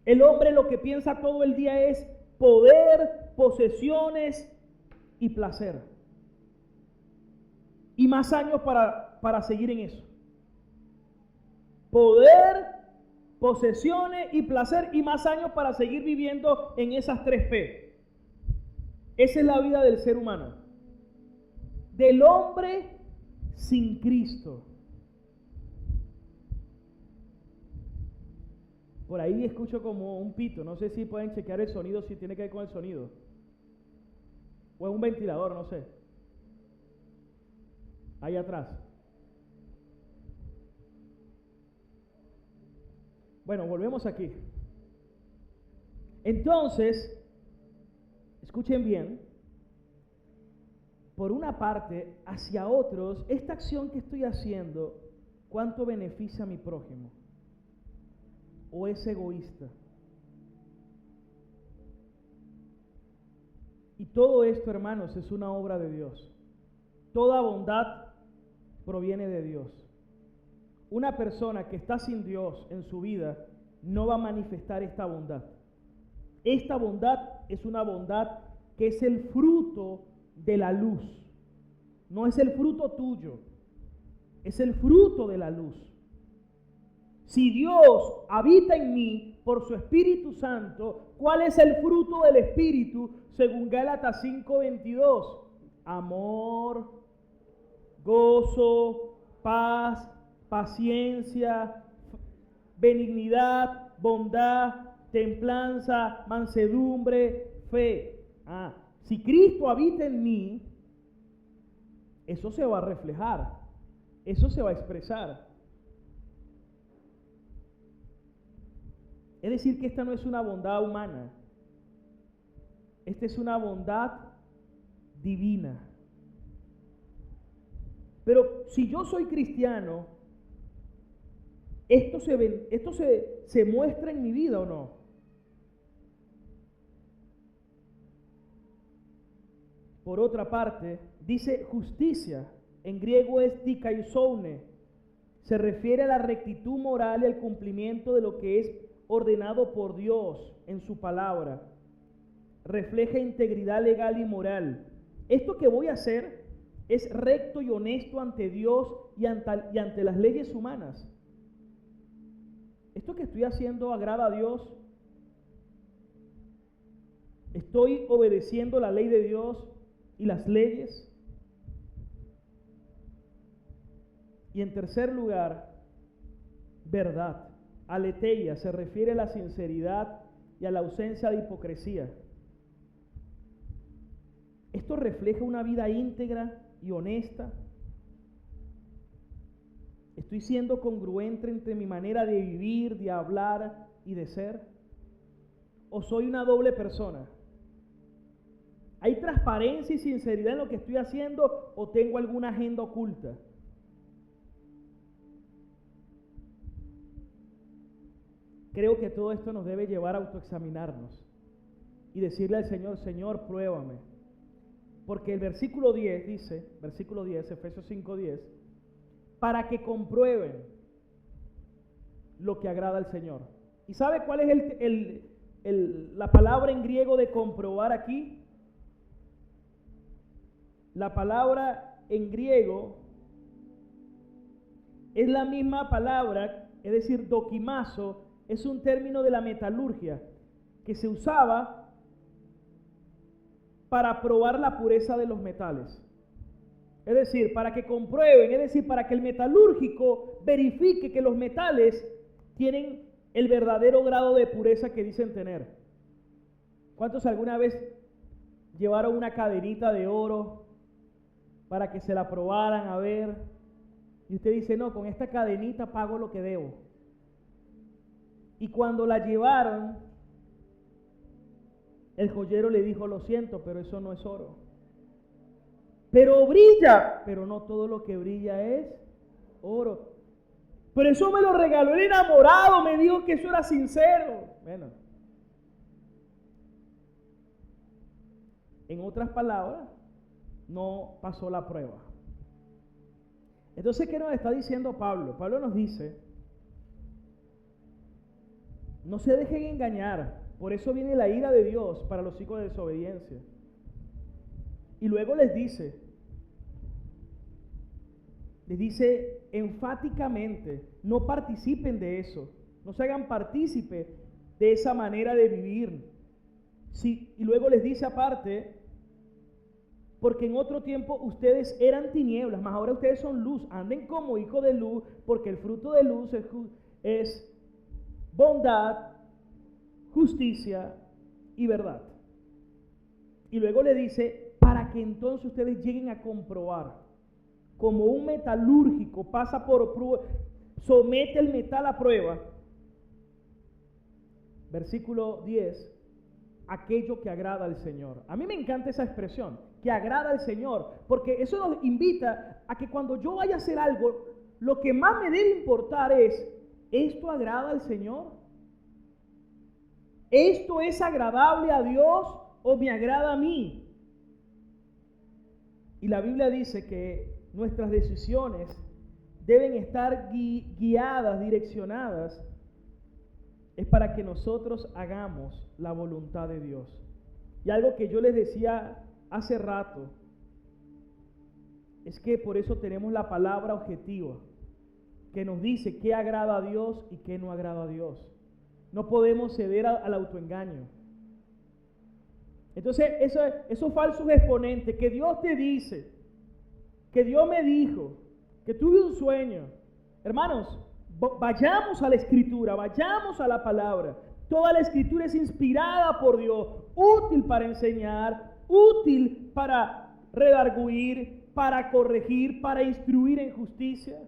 El hombre lo que piensa todo el día es poder, posesiones y placer. Y más años para seguir en eso. Poder, posesiones y placer y más años para seguir viviendo en esas 3P. Esa es la vida del ser humano. Del hombre sin Cristo. Por ahí escucho como un pito. No sé si pueden chequear el sonido, si tiene que ver con el sonido. O es un ventilador, no sé. Ahí atrás. Bueno, volvemos aquí. Entonces, escuchen bien, por una parte, hacia otros, esta acción que estoy haciendo, ¿cuánto beneficia a mi prójimo? ¿O es egoísta? Y todo esto, hermanos, es una obra de Dios. Toda bondad proviene de Dios. Una persona que está sin Dios en su vida no va a manifestar esta bondad. Esta bondad es una bondad que es el fruto de la luz. No es el fruto tuyo, es el fruto de la luz. Si Dios habita en mí por su Espíritu Santo, ¿cuál es el fruto del Espíritu? Según Gálatas 5:22, amor, gozo, paz, paciencia, benignidad, bondad, templanza, mansedumbre, fe. Si Cristo habita en mí, eso se va a reflejar, eso se va a expresar. Es decir, que esta no es una bondad humana, esta es una bondad divina. Pero si yo soy cristiano, ¿esto se muestra en mi vida o no? Por otra parte, dice justicia, en griego es dikaiosune, se refiere a la rectitud moral y al cumplimiento de lo que es ordenado por Dios en su palabra. Refleja integridad legal y moral. Esto que voy a hacer es recto y honesto ante Dios y ante las leyes humanas. ¿Esto que estoy haciendo agrada a Dios? ¿Estoy obedeciendo la ley de Dios y las leyes? Y en tercer lugar, verdad. Aletheia se refiere a la sinceridad y a la ausencia de hipocresía. Esto refleja una vida íntegra y honesta. ¿Estoy siendo congruente entre mi manera de vivir, de hablar y de ser? ¿O soy una doble persona? ¿Hay transparencia y sinceridad en lo que estoy haciendo o tengo alguna agenda oculta? Creo que todo esto nos debe llevar a autoexaminarnos y decirle al Señor, Señor, pruébame. Porque el versículo 10 dice, Efesios 5:10, para que comprueben lo que agrada al Señor. ¿Y sabe cuál es la palabra en griego de comprobar aquí? La palabra en griego es la misma palabra, es decir, dokimazo, es un término de la metalurgia que se usaba para probar la pureza de los metales. Es decir, para que comprueben, es decir, para que el metalúrgico verifique que los metales tienen el verdadero grado de pureza que dicen tener. ¿Cuántos alguna vez llevaron una cadenita de oro para que se la probaran a ver? Y usted dice, no, con esta cadenita pago lo que debo. Y cuando la llevaron, el joyero le dijo, lo siento, pero eso no es oro. Pero brilla, pero no todo lo que brilla es oro. Pero eso me lo regaló el enamorado, me dijo que eso era sincero. Bueno, en otras palabras, no pasó la prueba. Entonces, ¿qué nos está diciendo Pablo? Pablo nos dice, no se dejen engañar, por eso viene la ira de Dios para los hijos de desobediencia. Y luego les dice enfáticamente, no participen de eso, no se hagan partícipe de esa manera de vivir. Sí, y luego les dice aparte, porque en otro tiempo ustedes eran tinieblas, mas ahora ustedes son luz, anden como hijos de luz, porque el fruto de luz es bondad, justicia y verdad. Y luego le dice, para que entonces ustedes lleguen a comprobar, como un metalúrgico pasa por prueba, somete el metal a prueba. Versículo 10, aquello que agrada al Señor. A mí me encanta esa expresión, que agrada al Señor, porque eso nos invita a que cuando yo vaya a hacer algo, lo que más me debe importar es, ¿esto agrada al Señor? ¿Esto es agradable a Dios o me agrada a mí? Y la Biblia dice que nuestras decisiones deben estar guiadas, direccionadas, es para que nosotros hagamos la voluntad de Dios. Y algo que yo les decía hace rato, es que por eso tenemos la palabra objetiva, que nos dice qué agrada a Dios y qué no agrada a Dios. No podemos ceder al autoengaño. Entonces, esos falsos exponentes que Dios te dice, que Dios me dijo, que tuve un sueño. Hermanos, vayamos a la Escritura, vayamos a la palabra. Toda la Escritura es inspirada por Dios, útil para enseñar, útil para redarguir, para corregir, para instruir en justicia.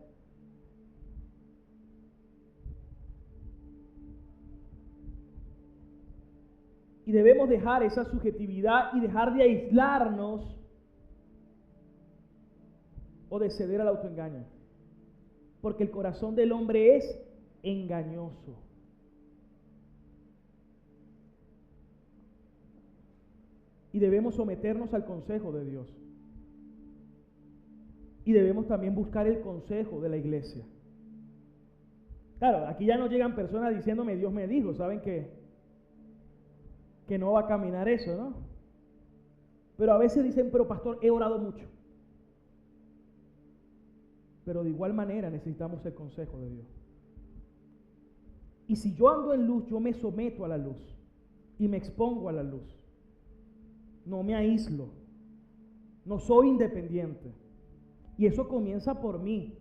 Y debemos dejar esa subjetividad y dejar de aislarnos o de ceder al autoengaño. Porque el corazón del hombre es engañoso. Y debemos someternos al consejo de Dios. Y debemos también buscar el consejo de la iglesia. Claro, aquí ya no llegan personas diciéndome Dios me dijo, ¿saben qué? Que no va a caminar eso, ¿no? Pero a veces dicen, pero pastor, he orado mucho. Pero de igual manera necesitamos el consejo de Dios. Y si yo ando en luz, yo me someto a la luz y me expongo a la luz. No me aíslo. No soy independiente. Y eso comienza por mí.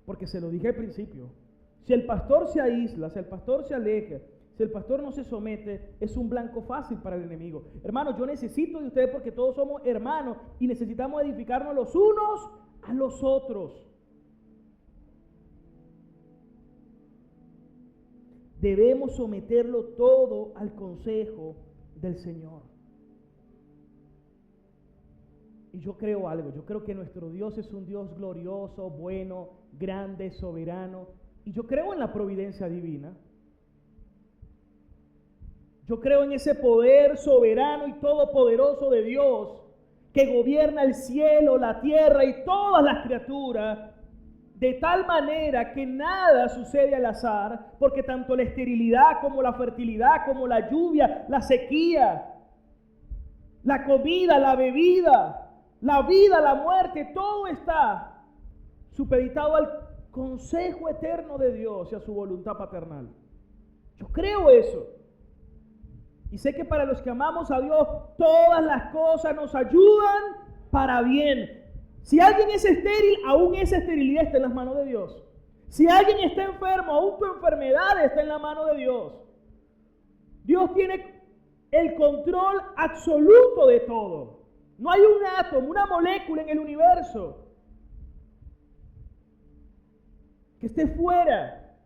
Porque se lo dije al principio. Si el pastor se aísla, si el pastor se aleja, si el pastor no se somete, es un blanco fácil para el enemigo. Hermanos, yo necesito de ustedes porque todos somos hermanos y necesitamos edificarnos los unos a los otros. Debemos someterlo todo al consejo del Señor. Y yo creo algo, yo creo que nuestro Dios es un Dios glorioso, bueno, grande, soberano. Y yo creo en la providencia divina. Yo creo en ese poder soberano y todopoderoso de Dios que gobierna el cielo, la tierra y todas las criaturas, de tal manera que nada sucede al azar, porque tanto la esterilidad como la fertilidad, como la lluvia, la sequía, la comida, la bebida, la vida, la muerte, todo está supeditado al consejo eterno de Dios y a su voluntad paternal. Yo creo eso. Y sé que para los que amamos a Dios, todas las cosas nos ayudan para bien. Si alguien es estéril, aún esa esterilidad está en las manos de Dios. Si alguien está enfermo, aún tu enfermedad está en la mano de Dios. Dios tiene el control absoluto de todo. No hay un átomo, una molécula en el universo que esté fuera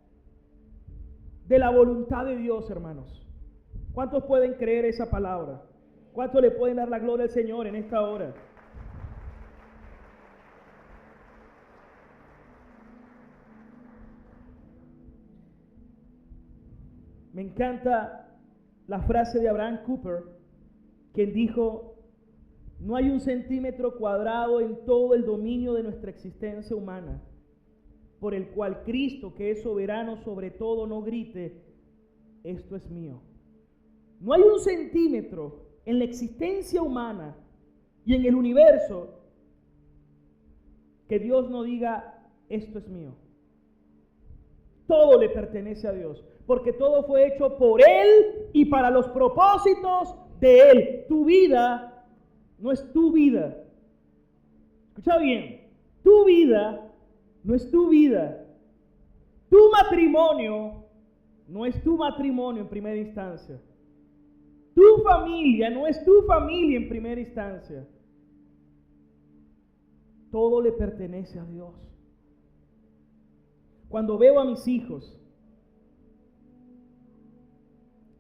de la voluntad de Dios, hermanos. ¿Cuántos pueden creer esa palabra? ¿Cuántos le pueden dar la gloria al Señor en esta hora? Me encanta la frase de Abraham Cooper, quien dijo: no hay un centímetro cuadrado en todo el dominio de nuestra existencia humana por el cual Cristo, que es soberano sobre todo, no grite: esto es mío. No hay un centímetro en la existencia humana y en el universo que Dios no diga: esto es mío. Todo le pertenece a Dios, porque todo fue hecho por Él y para los propósitos de Él. Tu vida no es tu vida. Escucha bien, tu vida no es tu vida. Tu matrimonio no es tu matrimonio en primera instancia. Tu familia no es tu familia en primera instancia. Todo le pertenece a Dios. Cuando veo a mis hijos,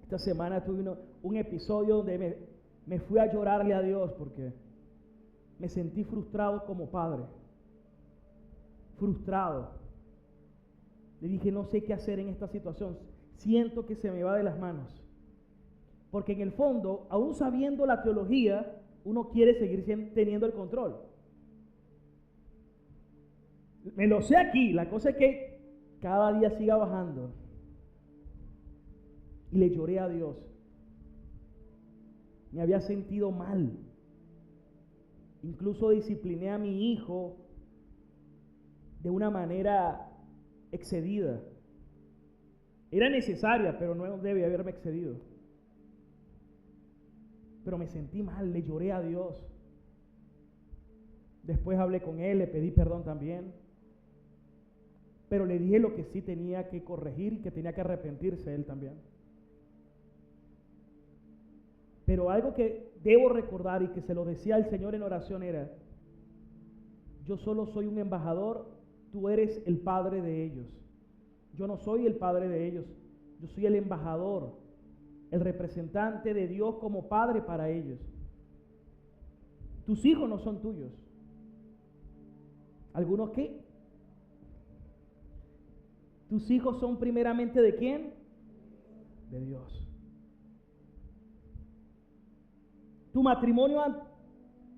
esta semana tuve un episodio donde me fui a llorarle a Dios porque me sentí frustrado como padre. Frustrado. Le dije: no sé qué hacer en esta situación. Siento que se me va de las manos. Porque en el fondo, aún sabiendo la teología, uno quiere seguir teniendo el control. Me lo sé aquí. La cosa es que cada día siga bajando. Y le lloré a Dios. Me había sentido mal. Incluso discipliné a mi hijo de una manera excedida. Era necesaria, pero no debe haberme excedido. Pero me sentí mal, le lloré a Dios. Después hablé con él, le pedí perdón también. Pero le dije lo que sí tenía que corregir y que tenía que arrepentirse él también. Pero algo que debo recordar y que se lo decía al Señor en oración era: yo solo soy un embajador, tú eres el padre de ellos. Yo no soy el padre de ellos, yo soy el embajador, el representante de Dios como padre para ellos. Tus hijos no son tuyos. ¿Algunos qué? Tus hijos son primeramente ¿de quién? De Dios. Tu matrimonio,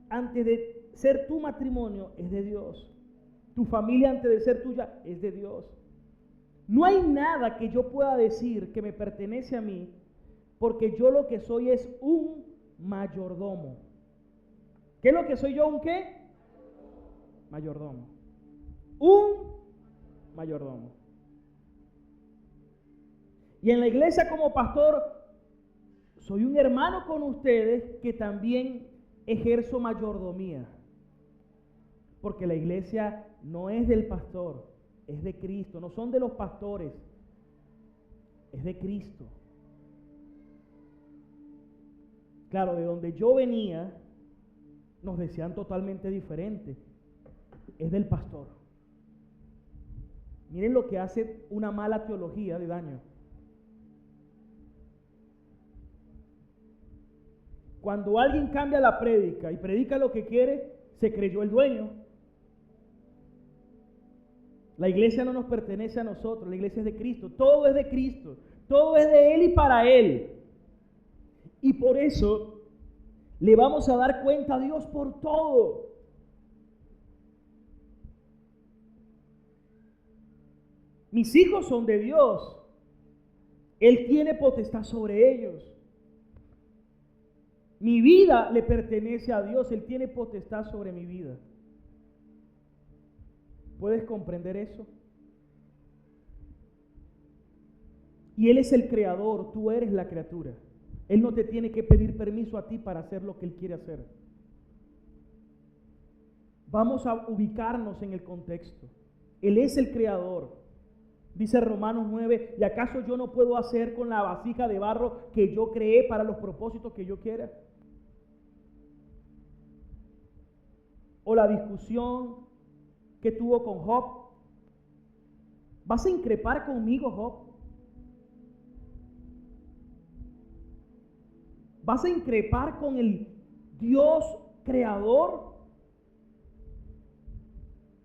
antes de ser tu matrimonio, es de Dios. Tu familia, antes de ser tuya, es de Dios. No hay nada que yo pueda decir que me pertenece a mí, porque yo lo que soy es un mayordomo. ¿Qué es lo que soy yo? ¿Un qué? Mayordomo. Un mayordomo. Y en la iglesia como pastor, soy un hermano con ustedes que también ejerzo mayordomía. Porque la iglesia no es del pastor, es de Cristo. No son de los pastores, es de Cristo. Claro, de donde yo venía, nos decían totalmente diferente. Es del pastor. Miren lo que hace una mala teología de daño. Cuando alguien cambia la prédica y predica lo que quiere, se creyó el dueño. La iglesia no nos pertenece a nosotros, la iglesia es de Cristo. Todo es de Cristo, todo es de Él y para Él. Y por eso le vamos a dar cuenta a Dios por todo. Mis hijos son de Dios. Él tiene potestad sobre ellos. Mi vida le pertenece a Dios. Él tiene potestad sobre mi vida. ¿Puedes comprender eso? Y Él es el creador, tú eres la criatura. Él no te tiene que pedir permiso a ti para hacer lo que Él quiere hacer. Vamos a ubicarnos en el contexto. Él es el creador. Dice Romanos 9, ¿y acaso yo no puedo hacer con la vasija de barro que yo creé para los propósitos que yo quiera? O la discusión que tuvo con Job. ¿Vas a increpar conmigo, Job? ¿Vas a increpar con el Dios creador?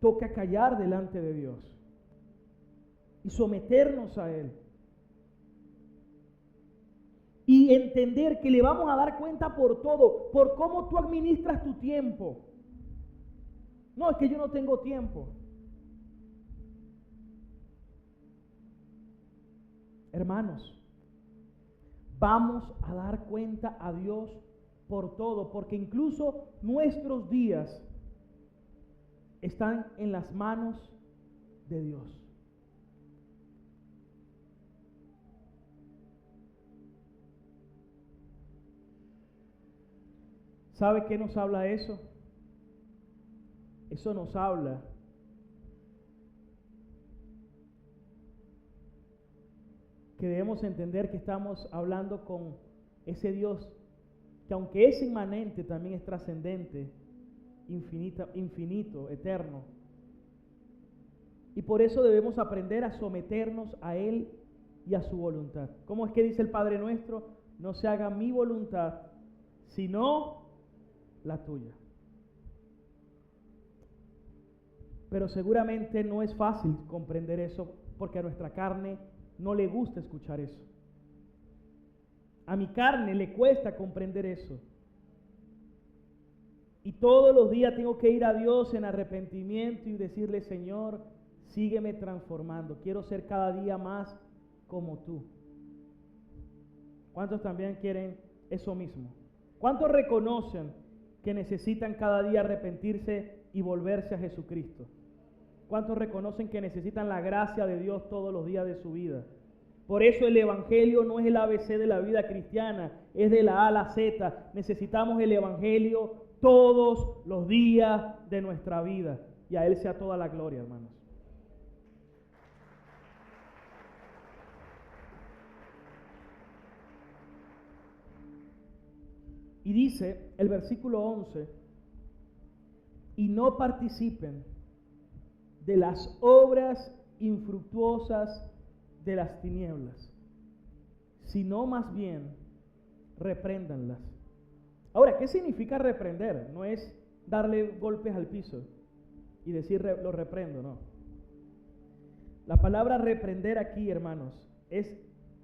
Toca callar delante de Dios y someternos a Él. Y entender que le vamos a dar cuenta por todo, por cómo tú administras tu tiempo. No, es que yo no tengo tiempo. Hermanos, vamos a dar cuenta a Dios por todo, porque incluso nuestros días están en las manos de Dios. ¿Sabe qué nos habla eso? Eso nos habla que debemos entender que estamos hablando con ese Dios que, aunque es inmanente, también es trascendente, infinito, eterno. Y por eso debemos aprender a someternos a Él y a su voluntad. ¿Cómo es que dice el Padre nuestro? No se haga mi voluntad, sino la tuya. Pero seguramente no es fácil comprender eso, porque a nuestra carne no le gusta escuchar eso. A mi carne le cuesta comprender eso. Y todos los días tengo que ir a Dios en arrepentimiento y decirle: Señor, sígueme transformando. Quiero ser cada día más como tú. ¿Cuántos también quieren eso mismo? ¿Cuántos reconocen que necesitan cada día arrepentirse y volverse a Jesucristo? ¿Cuántos reconocen que necesitan la gracia de Dios todos los días de su vida? Por eso el Evangelio no es el ABC de la vida cristiana, es de la A a la Z. Necesitamos el Evangelio todos los días de nuestra vida. Y a Él sea toda la gloria, hermanos. Y dice el versículo 11, y no participen de las obras infructuosas de las tinieblas, sino más bien repréndanlas. Ahora, ¿qué significa reprender? No es darle golpes al piso y decir lo reprendo, no. La palabra reprender aquí, hermanos, es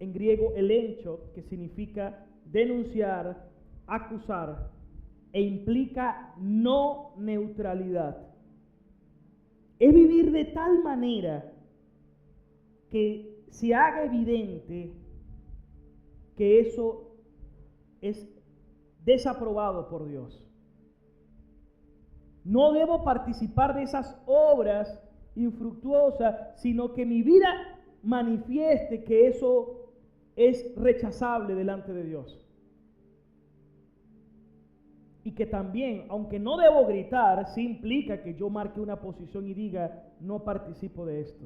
en griego elencho, que significa denunciar, acusar, e implica no neutralidad. Es vivir de tal manera que se haga evidente que eso es desaprobado por Dios. No debo participar de esas obras infructuosas, sino que mi vida manifieste que eso es rechazable delante de Dios. Y que también, aunque no debo gritar, sí implica que yo marque una posición y diga: no participo de esto.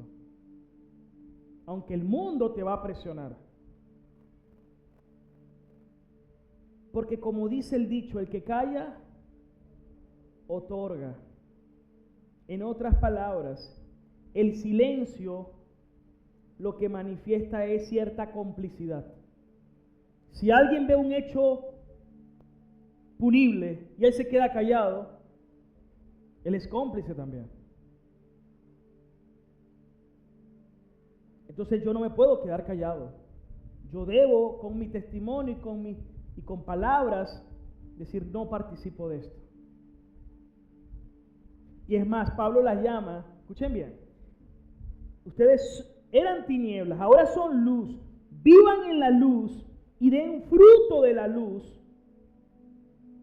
Aunque el mundo te va a presionar. Porque como dice el dicho, el que calla, otorga. En otras palabras, el silencio lo que manifiesta es cierta complicidad. Si alguien ve un hecho punible y él se queda callado, él es cómplice también. Entonces yo no me puedo quedar callado. Yo debo, con mi testimonio y con palabras, decir: no participo de esto. Y es más, Pablo las llama, escuchen bien, ustedes eran tinieblas, ahora son luz, vivan en la luz y den fruto de la luz,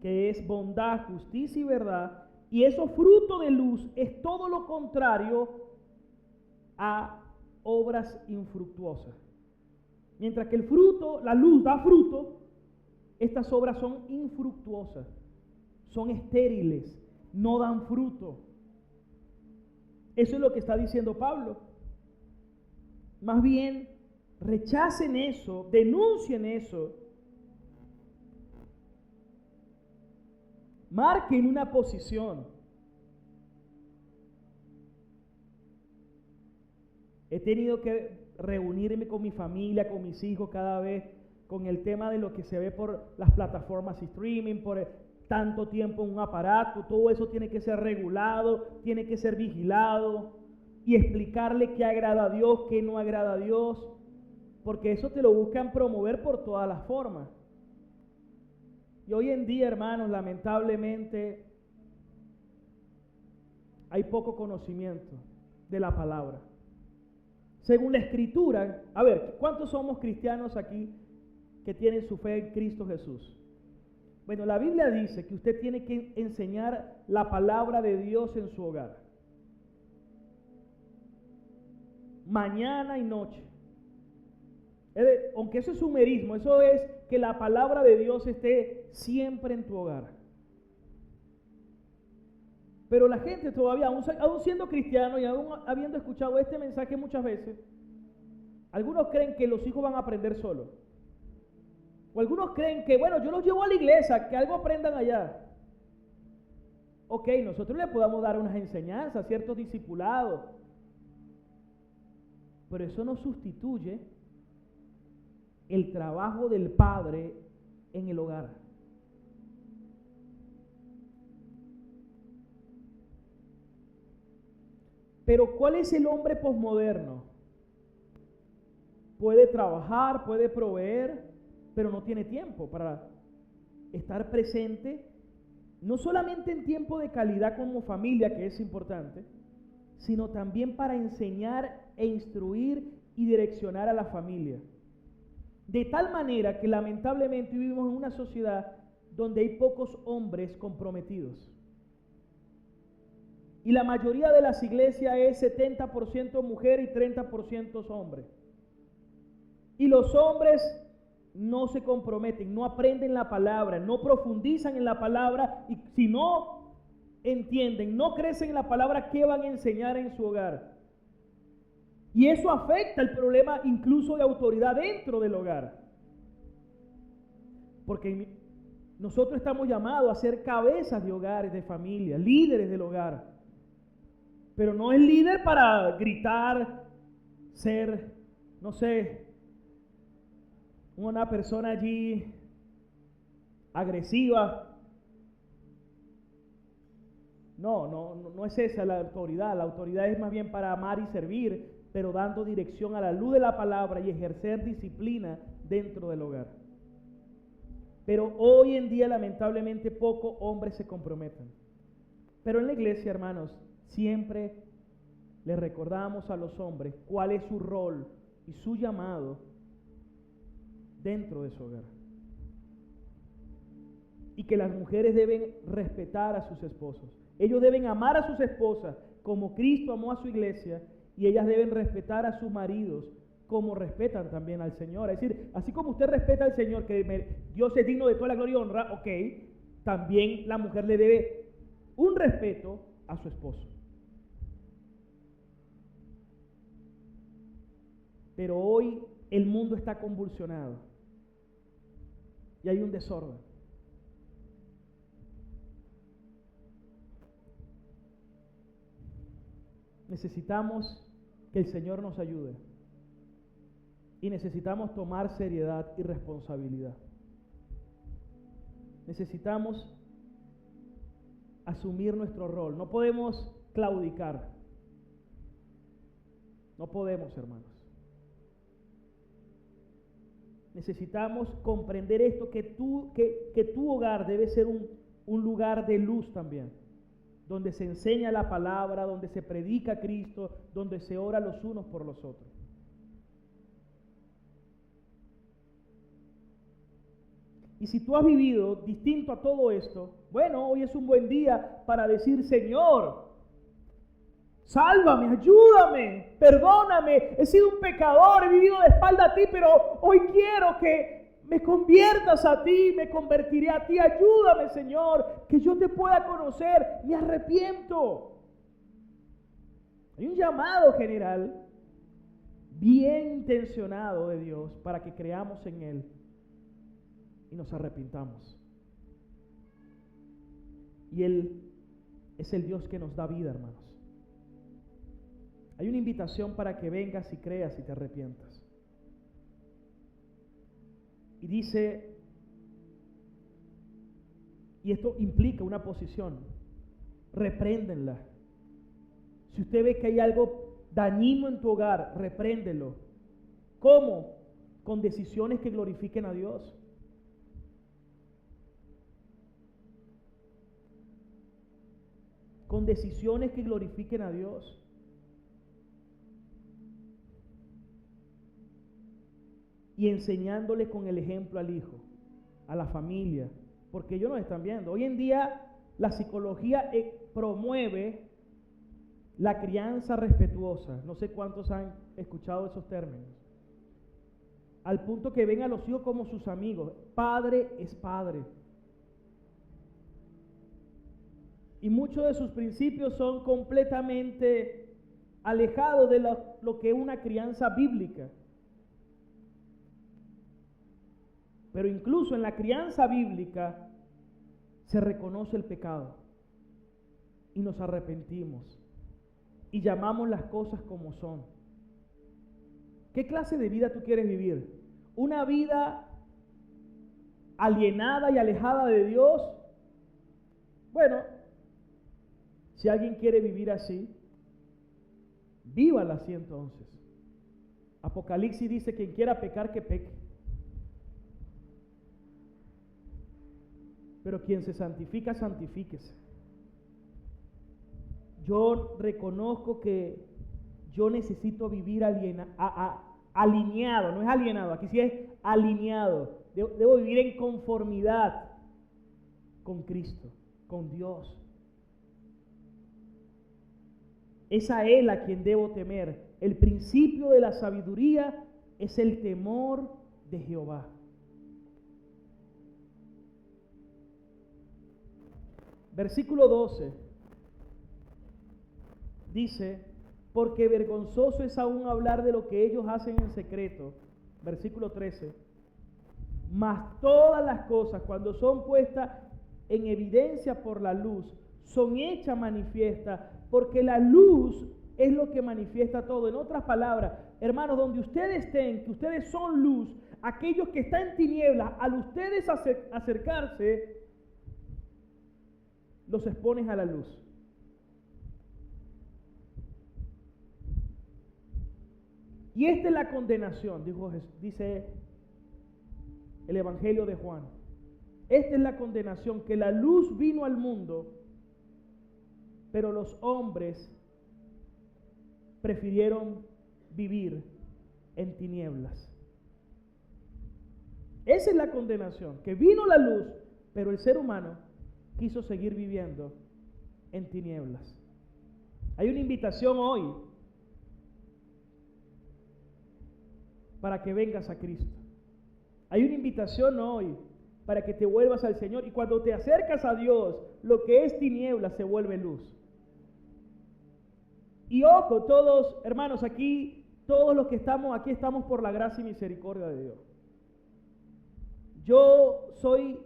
que es bondad, justicia y verdad. Y eso fruto de luz es todo lo contrario a obras infructuosas. Mientras que el fruto, la luz da fruto, estas obras son infructuosas, son estériles, no dan fruto. Eso es lo que está diciendo Pablo. Más bien, rechacen eso, denuncien eso. Marquen una posición. He tenido que reunirme con mi familia, con mis hijos cada vez, con el tema de lo que se ve por las plataformas y streaming, por tanto tiempo en un aparato. Todo eso tiene que ser regulado, tiene que ser vigilado y explicarle qué agrada a Dios, qué no agrada a Dios, porque eso te lo buscan promover por todas las formas. Y hoy en día, hermanos, lamentablemente hay poco conocimiento de la palabra. Según la Escritura, a ver, ¿cuántos somos cristianos aquí que tienen su fe en Cristo Jesús? Bueno, la Biblia dice que usted tiene que enseñar la palabra de Dios en su hogar, mañana y noche. Aunque eso es sumerismo, eso es que la palabra de Dios esté siempre en tu hogar. Pero la gente todavía, aún siendo cristiano y aún habiendo escuchado este mensaje muchas veces, algunos creen que los hijos van a aprender solos. O algunos creen que, bueno, yo los llevo a la iglesia, que algo aprendan allá. Ok, nosotros les podamos dar unas enseñanzas, ciertos discipulados, pero eso no sustituye el trabajo del padre en el hogar. Pero ¿cuál es el hombre posmoderno? Puede trabajar, puede proveer, pero no tiene tiempo para estar presente, no solamente en tiempo de calidad como familia, que es importante, sino también para enseñar e instruir y direccionar a la familia. De tal manera que lamentablemente vivimos en una sociedad donde hay pocos hombres comprometidos. Y la mayoría de las iglesias es 70% mujer y 30% hombre. Y los hombres no se comprometen, no aprenden la palabra, no profundizan en la palabra, y si no entienden, no crecen en la palabra, ¿qué van a enseñar en su hogar? Y eso afecta el problema incluso de autoridad dentro del hogar. Porque nosotros estamos llamados a ser cabezas de hogares, de familia, líderes del hogar. Pero no es líder para gritar, ser, no sé, una persona allí agresiva. No es esa la autoridad. La autoridad es más bien para amar y servir, pero dando dirección a la luz de la palabra y ejercer disciplina dentro del hogar. Pero hoy en día, lamentablemente, pocos hombres se comprometen. Pero en la iglesia, hermanos, siempre le recordamos a los hombres cuál es su rol y su llamado dentro de su hogar. Y que las mujeres deben respetar a sus esposos. Ellos deben amar a sus esposas como Cristo amó a su iglesia, y ellas deben respetar a sus maridos como respetan también al Señor. Es decir, así como usted respeta al Señor, que Dios es digno de toda la gloria y honra, ok, también la mujer le debe un respeto a su esposo. Pero hoy el mundo está convulsionado y hay un desorden. Necesitamos que el Señor nos ayude y necesitamos tomar seriedad y responsabilidad. Necesitamos asumir nuestro rol. No podemos claudicar. No podemos, hermanos. Necesitamos comprender esto, que tu hogar debe ser un lugar de luz también, donde se enseña la palabra, donde se predica a Cristo, donde se ora los unos por los otros. Y si tú has vivido distinto a todo esto, bueno, hoy es un buen día para decir: Señor, Sálvame, ayúdame, perdóname. He sido un pecador, he vivido de espalda a ti, pero hoy quiero que me conviertas a ti, me convertiré a ti. Ayúdame, Señor, que yo te pueda conocer. Me arrepiento. Hay un llamado general bien intencionado de Dios para que creamos en Él y nos arrepintamos. Y Él es el Dios que nos da vida, hermanos. Hay una invitación para que vengas y creas y te arrepientas. Y dice, y esto implica una posición, repréndenla. Si usted ve que hay algo dañino en tu hogar, repréndelo. ¿Cómo? Con decisiones que glorifiquen a Dios. Con decisiones que glorifiquen a Dios. Y enseñándole con el ejemplo al hijo, a la familia, porque ellos nos están viendo. Hoy en día la psicología promueve la crianza respetuosa. No sé cuántos han escuchado esos términos. Al punto que ven a los hijos como sus amigos. Padre es padre. Y muchos de sus principios son completamente alejados de lo que es una crianza bíblica. Pero incluso en la crianza bíblica se reconoce el pecado y nos arrepentimos y llamamos las cosas como son. ¿Qué clase de vida tú quieres vivir? ¿Una vida alienada y alejada de Dios? Bueno, si alguien quiere vivir así, vívala así entonces. Apocalipsis dice: quien quiera pecar, que peque. Pero quien se santifica, santifíquese. Yo reconozco que yo necesito vivir alineado, no es alienado, aquí sí es alineado. Debo vivir en conformidad con Cristo, con Dios. Es a Él a quien debo temer. El principio de la sabiduría es el temor de Jehová. Versículo 12 dice: porque vergonzoso es aún hablar de lo que ellos hacen en secreto. Versículo 13: mas todas las cosas, cuando son puestas en evidencia por la luz, son hechas manifiestas, porque la luz es lo que manifiesta todo. En otras palabras, hermanos, donde ustedes estén, que ustedes son luz, aquellos que están en tinieblas, al ustedes acercarse, los expones a la luz. Y esta es la condenación, dice el Evangelio de Juan. Esta es la condenación, que la luz vino al mundo, pero los hombres prefirieron vivir en tinieblas. Esa es la condenación, que vino la luz, pero el ser humano quiso seguir viviendo en tinieblas. Hay una invitación hoy para que vengas a Cristo. Hay una invitación hoy para que te vuelvas al Señor. Y cuando te acercas a Dios, lo que es tinieblas se vuelve luz. Y ojo, todos, hermanos, aquí, todos los que estamos aquí estamos por la gracia y misericordia de Dios. Yo soy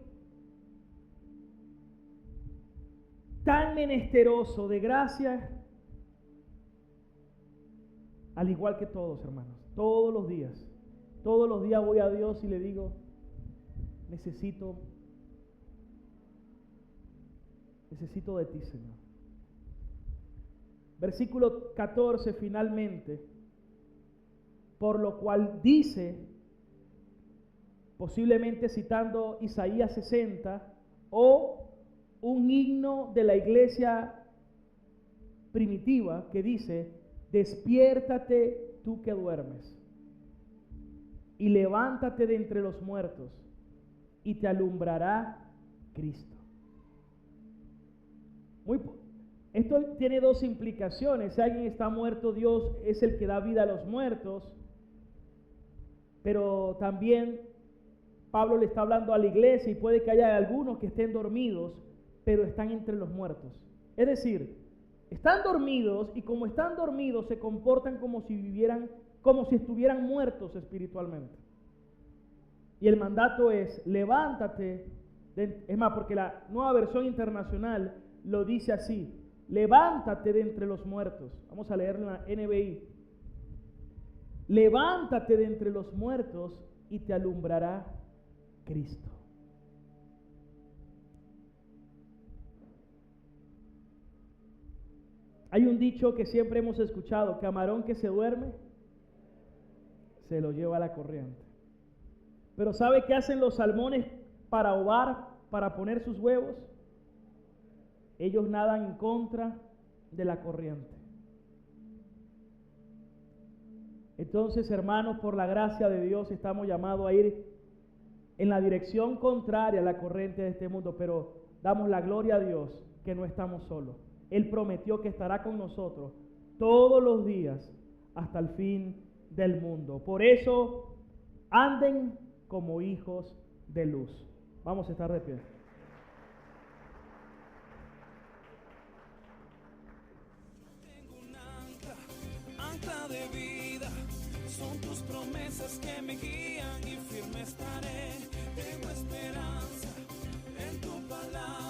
tan menesteroso de gracia, al igual que todos, hermanos. Todos los días voy a Dios y le digo: necesito de ti, Señor. Versículo 14 finalmente: por lo cual dice, posiblemente citando Isaías 60 o un himno de la iglesia primitiva que dice: despiértate tú que duermes y levántate de entre los muertos y te alumbrará Cristo. Esto tiene dos implicaciones. Si alguien está muerto, Dios es el que da vida a los muertos. Pero también Pablo le está hablando a la iglesia y puede que haya algunos que estén dormidos, pero están entre los muertos. Es decir, están dormidos y como están dormidos se comportan como si estuvieran muertos espiritualmente. Y el mandato es, levántate. Es más, porque la Nueva Versión Internacional lo dice así: levántate de entre los muertos. Vamos a leerlo en la NBI. Levántate de entre los muertos y te alumbrará Cristo. Hay un dicho que siempre hemos escuchado: camarón que se duerme, se lo lleva a la corriente. Pero ¿sabe qué hacen los salmones para ovar, para poner sus huevos? Ellos nadan en contra de la corriente. Entonces, hermanos, por la gracia de Dios estamos llamados a ir en la dirección contraria a la corriente de este mundo, pero damos la gloria a Dios que no estamos solos. Él prometió que estará con nosotros todos los días hasta el fin del mundo. Por eso, anden como hijos de luz. Vamos a estar de pie. Tengo un ancla de vida. Son tus promesas que me guían y firme estaré. Tengo esperanza en tu palabra.